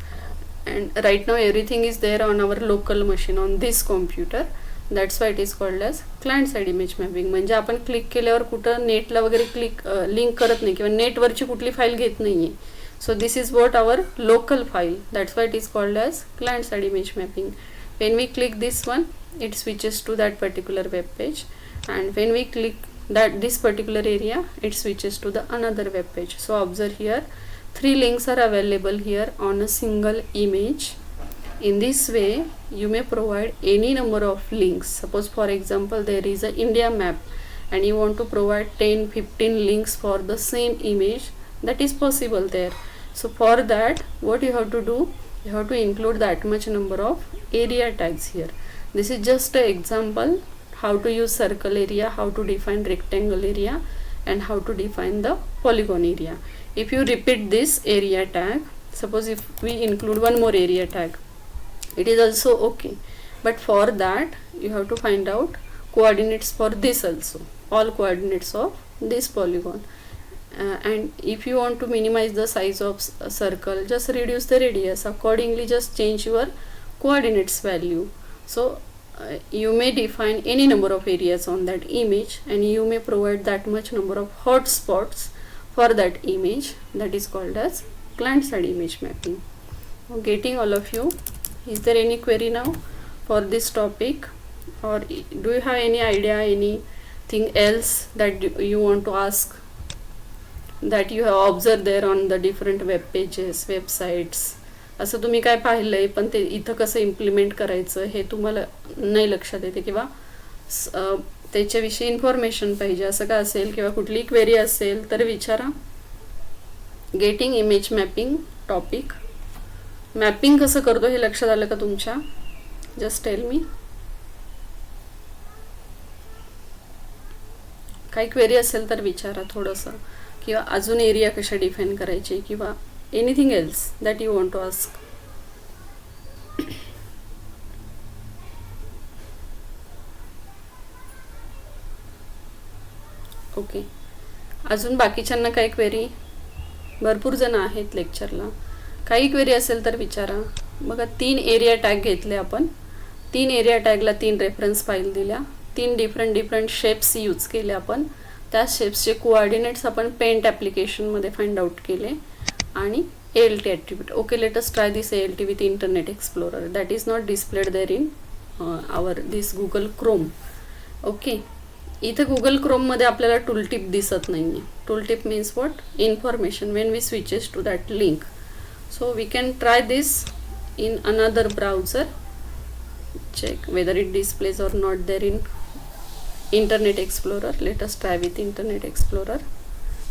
And right now everything is there on our local machine, on this computer. That's why it is called as client side image mapping. म्हणजे आपण click केल्यावर कुठं नेटला वगैरे link करत नाही किंवा नेटवरची कुठली file घेत नाहीये. So this is what our local file. That's why it is called as client side image mapping. When we click this one, it switches to that particular web page, and when we click this particular area, it switches to the another web page. So observe here, 3 links are available here on a single image. In this way you may provide any number of links. Suppose for example there is a India map and you want to provide 10-15 links for the same image, that is possible there. So for that, what you have to do, you have to include that much number of area tags here. This is just an example how to use circle area, how to define rectangle area, and how to define the polygon area. If you repeat this area tag, suppose if we include one more area tag, it is also okay. But for that you have to find out coordinates for this also, all coordinates of this polygon. And if you want to minimize the size of a circle, just reduce the radius accordingly, just change your coordinates value. So you may define any number of areas on that image, and you may provide that much number of hotspots for that image. That is called as client side image mapping. Getting all of you? Is there any query now for this topic, or do you have any idea, anything else that you want to ask, that you have observed there on the different web pages, websites? असं तुम्ही काय पाहिलंय पण ते इथं कसं implement करायचं हे तुम्हाला नाही लक्षात येते, किंवा त्याच्याविषयी इन्फॉर्मेशन पाहिजे असं का असेल, किंवा कुठली क्वेरी असेल तर विचारा. Getting image mapping topic. Mapping कसं करतो हे लक्षात आलं का तुमच्या? Just tell me. काही क्वेरी असेल तर विचारा थोडंसं, किंवा अजून एरिया कशा डिफाईन करायचे, किंवा anything else that you want to ask. Okay, अजून बाकीच्यांना काही क्वेरी? भरपूर जण आहेत लेक्चरला, काही क्वेरी असेल तर विचारा. बघा 3 एरिया टॅग घेतले आपण, 3 एरिया टॅगला 3 रेफरन्स फाईल दिल्या, 3 डिफरंट शेप्स यूज केले आपण, त्या शेप्सचे कोऑर्डिनेट्स आपण पेंट ॲप्लिकेशनमध्ये फाइंड आउट केले आणि ALT attribute. Okay, let us try this ALT with Internet Explorer that is not displayed there in our this Google Chrome. Okay, इथे गुगल क्रोममध्ये आपल्याला टूलटिप दिसत नाही आहे. Tooltip means what? Information when we switches to that link. So we can try this in another browser, check whether it displays or not there in Internet Explorer. Let us try with Internet Explorer.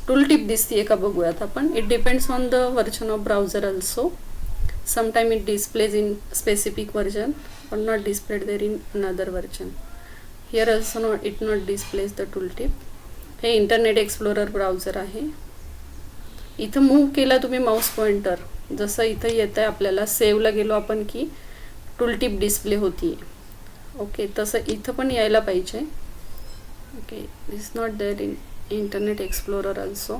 Tooltip दिसतीये का बघूयात आपण. It depends on the version of browser also. Sometime it displays in specific version or not displayed there in another version. Here also it not displays the tooltip. Hey Internet Explorer browser आहे. इथं move केला तुम्ही Mouse pointer, जसं इथं येतं आहे आपल्याला, सेव्हला गेलो आपण की टूलटिप डिस्प्ले होती. ओके, तसं इथं पण यायला पाहिजे. Okay, this not there in Internet Explorer also.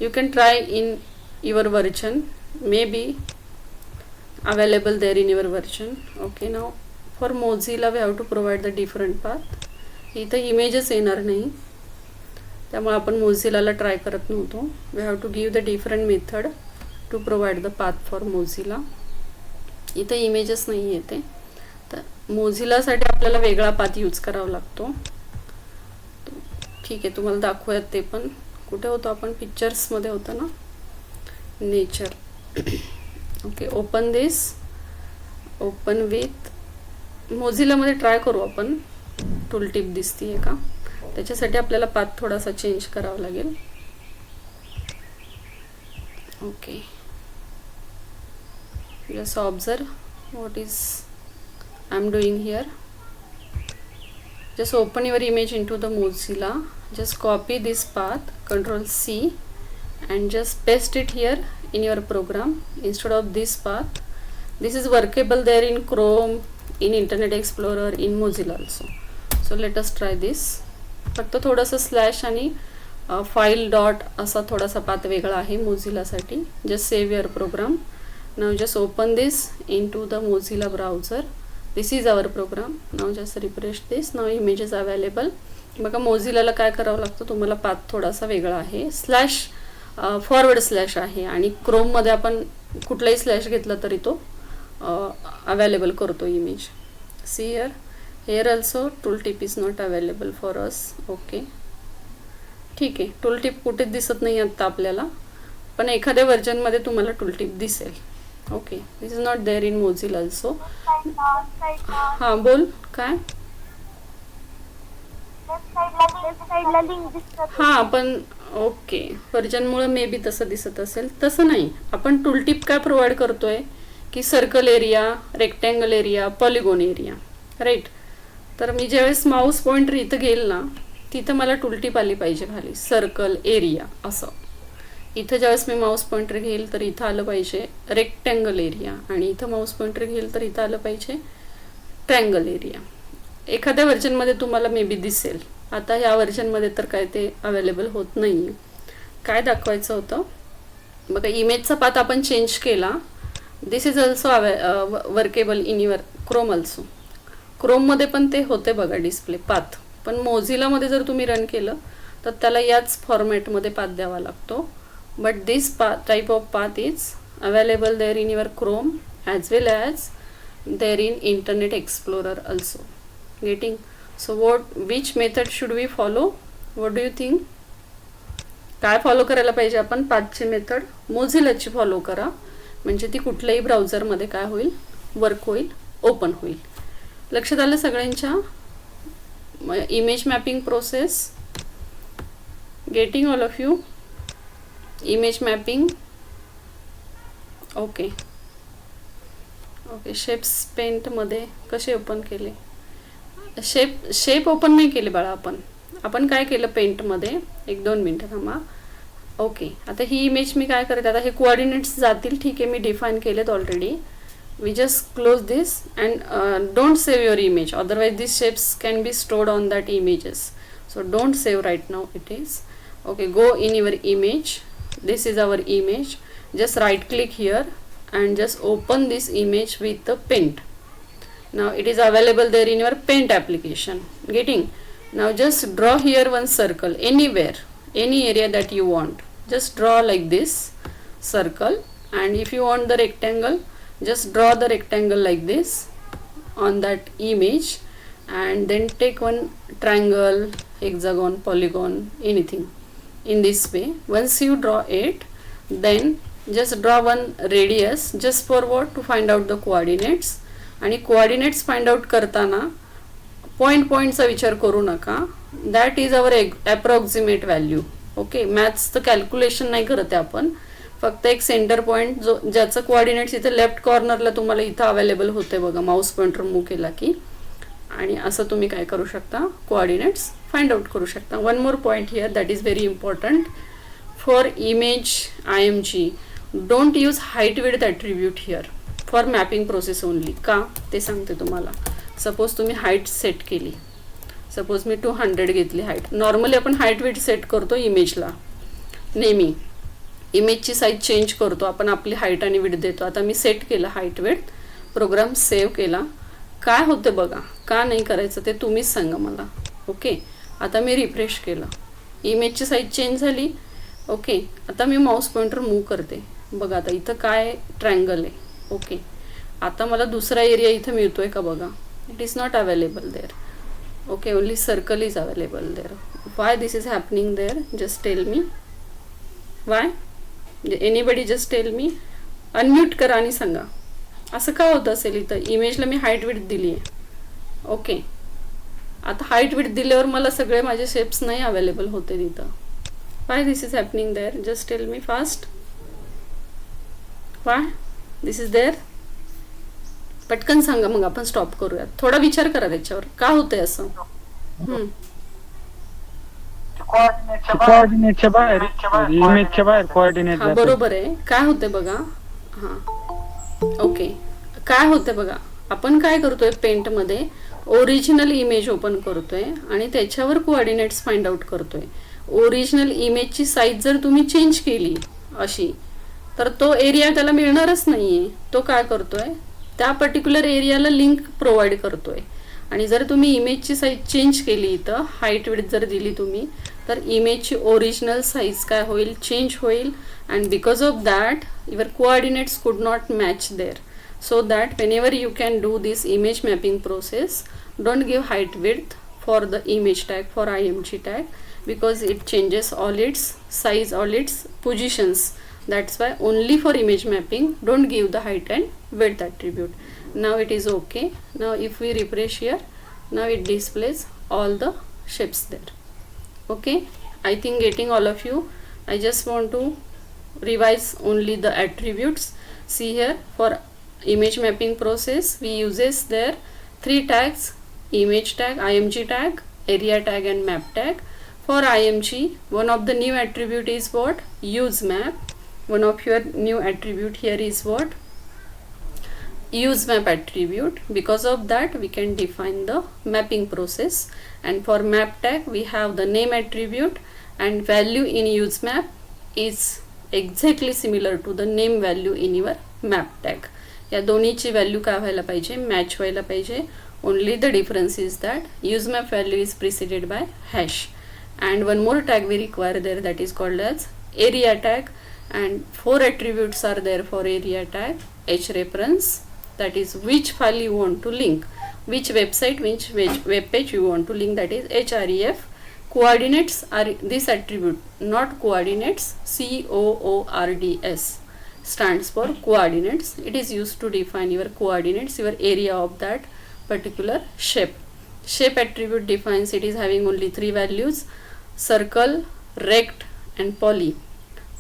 You can try in your version, may be available there in your version. Okay, now for Mozilla we have to provide the different path. इथं images येणार नाही, त्यामुळे आपण मोझिलाला try करत नव्हतो. We have to give the different method to provide the path for Mozilla. इथे images नाही येते, तर मोझिलासाठी आपल्याला वेगळा पाथ यूज करावा लागतो. ठीक आहे, तुम्हाला दाखवूयात ते पण. कुठे होतो आपण? पिक्चर्समध्ये होतं ना, nature. Okay, open this, open with मोझिलामध्ये ट्राय करू आपण. टूलटिप दिसतीये का? त्याच्यासाठी आपल्याला पाथ थोडासा चेंज करावा लागेल. Okay, just observe what is I'm doing here. Just open your image into the Mozilla, just copy this path, Ctrl C, and just paste it here in your program instead of this path. This is workable there in Chrome, in Internet Explorer, in Mozilla also. So let us try this. फक्त थोडंसं slash आणि file dot असा थोडासा path वेगळा आहे मोझिलासाठी. Just save your program. Now just open this into the Mozilla browser. This is our program. Now just refresh this. Now image is available. बघा मोझिलाला काय करावं लागतं, तुम्हाला पाथ थोडासा वेगळा आहे. स्लॅश फॉरवर्ड स्लॅश आहे आणि क्रोममध्ये आपण कुठलाही स्लॅश घेतला तरी तो अवेलेबल करतो image. See here, here also tooltip is not available for us. Okay, ठीक आहे, टूलटिप कुठेच दिसत नाही आत्ता आपल्याला, पण एखाद्या व्हर्जनमध्ये तुम्हाला टूलटिप दिसेल. Okay, this is not there in Mozilla also. हां, बोल काय? हां, पण ओके, व्हर्जनमुळे मे बी तसं दिसत असेल. तसं नाही, आपण टूलटिप काय प्रोव्हाइड करतोय की circle area, rectangle area, polygon area, right. तर मी ज्यावेळेस माऊस पॉइंटर इथं घेईल ना, तिथं मला टूलटिप आली पाहिजे खाली, सर्कल एरिया असं. इथं ज्यावेळेस मी माऊस पॉइंटर घेईल तर इथं आलं पाहिजे रेक्टँगल एरिया, आणि इथं माऊस पॉइंटर घेईल तर इथं आलं पाहिजे ट्रँगल एरिया. एखाद्या व्हर्जनमध्ये तुम्हाला मे बी दिसेल. आता ह्या व्हर्जनमध्ये तर काय ते अवेलेबल होत नाही आहे. काय दाखवायचं होतं बघा, इमेजचा पाथ आपण चेंज केला. This is also workable in your Chrome also. क्रोममध्ये पण ते होते बघा डिस्प्ले पाथ, पण मोझिलामध्ये जर तुम्ही रन केलं तर त्याला याच फॉर्मॅटमध्ये पाथ द्यावा लागतो. But this type of path is available there in your Chrome as well as there in Internet Explorer also. Getting? So which method should we follow? What do you think? काय follow करायला पाहिजे आपण? पाथची method मोझिलाची follow करा, म्हणजे ती कुठल्याही ब्राउझरमध्ये काय होईल, वर्क होईल, ओपन होईल. लक्षात आलं सगळ्यांच्या? Image mapping process, getting all of you? Image mapping. Okay okay, shapes पेंटमध्ये कसे ओपन केले? शेप ओपन नाही केले बाळा आपण काय केलं पेंटमध्ये? 1-2 मिनटं थांबा. ओके, आता ही इमेज मी काय करते, आता हे कोऑर्डिनेट्स जातील, ठीक आहे, मी डिफाईन केलेत already. We just close this and don't save your image, otherwise these shapes can be stored on that images. So don't save right now it is. Okay, go in your image. This is our image. Just right click here and just open this image with the Paint. Now it is available there in your Paint application. Getting? Now just draw here one circle anywhere, any area that you want. Just draw like this circle, and if you want the rectangle, just draw the rectangle like this on that image, and then take one triangle, hexagon, polygon, anything in this way. Once you draw it, then just draw one radius just for what? To find out the coordinates. आणि coordinates find out करताना पॉईंटचा विचार करू नका. That is our approximate value. Okay, मॅथ्सचं calculation नाही करत आहे आपण, फक्त एक सेंटर पॉईंट जो ज्याचं कोऑर्डिनेट्स इथे लेफ्ट कॉर्नरला तुम्हाला इथं अवेलेबल होते बघा, माऊस पॉइंटर मूव्ह केला की, आणि असं तुम्ही काय करू शकता, कोऑर्डिनेट्स फाइंड आउट करू शकता. One more point here that is very important for image IMG. Don't use height width attribute here for mapping process only. का ते सांगते तुम्हाला. सपोज तुम्ही हाईट सेट केली, सपोज मी 200 घेतली हाईट. नॉर्मली आपण हाईट विड्थ सेट करतो इमेजला नेहमी, इमेजची साईज चेंज करतो आपण, आपली हाईट आणि विड्थ देतो. आता मी सेट केलं हाईट विड्थ, प्रोग्राम सेव्ह केला. काय होतं बघा, का नाही करायचं ते तुम्हीच सांगा मला. ओके, आता मी रिफ्रेश केलं, इमेजची साईज चेंज झाली. ओके, आता मी माऊस पॉइंटर मूव्ह करते बघा. आता इथं काय ट्रायंगल आहे. ओके, आता मला दुसरा एरिया इथं मिळतोय का बघा. It is not available there. Okay, only circle is available there. Why this is happening there, just tell me why. Anybody just tell me. Unmute करा आणि सांगा असं का होत असेल. इथं इमेजला मी हाईट विड्थ दिली आहे. ओके, आता हाईट विड्थ दिल्यावर मला सगळे माझे शेप्स नाही अवेलेबल होते तिथं. Why this is happening there, just tell me fast. Why this is there, पटकन सांगा, मग आपण स्टॉप करूयात. थोडा विचार करा त्याच्यावर का होतंय असं. कोऑर्डिनेटच्या बाहेर, इमेजच्या बाहेर कोऑर्डिनेट. हा बरोबर आहे. काय होतंय बघा. हा ओके, काय होतंय बघा, आपण काय करतोय पेंटमध्ये ओरिजिनल इमेज ओपन करतोय आणि त्याच्यावर कोऑर्डिनेट्स फाइंड आउट करतोय. ओरिजिनल इमेजची साईज जर तुम्ही चेंज केली अशी, तर तो एरिया त्याला मिळणारच नाहीये. तो काय करतोय, त्या पर्टिक्युलर एरियाला लिंक प्रोव्हाइड करतोय. आणि जर तुम्ही इमेजची साईज चेंज केली, इथं हाईट विड्थ जर दिली तुम्ही, तर इमेजची ओरिजिनल साईज काय होईल, चेंज होईल. And because of that your coordinates could not match there. So that whenever you can do this image mapping process, don't give height width for the image tag, for IMG tag, because it changes all its size, all its positions. That's why only for image mapping don't give the height and width attribute. Now it is okay. Now if we refresh here, now it displays all the shapes there. Okay, I think getting all of you. I just want to revise only the attributes. See here, for image mapping process we uses there 3 tags: image tag, IMG tag, area tag and map tag. For IMG, one of the new attribute is what? Use map. One of your new attribute here is what? Use map attribute. Because of that we can define the mapping process. And for map tag we have the name attribute, and value in use map is exactly similar to the name value in your map tag. या दोन्हीची value काय व्हायला पाहिजे, match व्हायला पाहिजे. Only the difference is that use map value is preceded by hash. And one more tag we require there, that is called as area tag. And 4 attributes are there for area tag. H reference, that is which file you want to link, which website, which web page you want to link, that is href. Coordinates are this attribute, not coordinates. COORDS stands for coordinates. It is used to define your coordinates, your area of that particular shape. Shape attribute defines, it is having only 3 values: circle, rect and poly.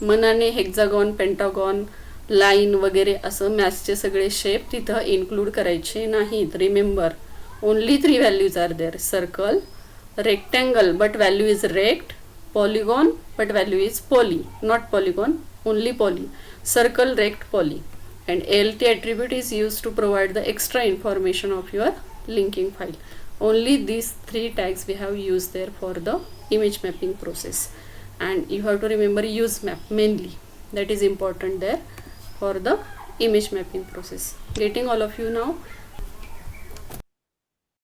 मनाने hexagon, pentagon, line वगैरे असं मॅथ्सचे सगळे shape तिथं include करायचे नाहीत. Remember, only 3 values are there: circle, rectangle but value is rect, polygon but value is poly, not polygon, only poly. Circle, rect, poly. And ALT attribute is used to provide the extra information of your linking file. only these 3 tags we have used there for the image mapping process. And you have to remember use map mainly, that is important there for the image mapping process. Getting all of you now?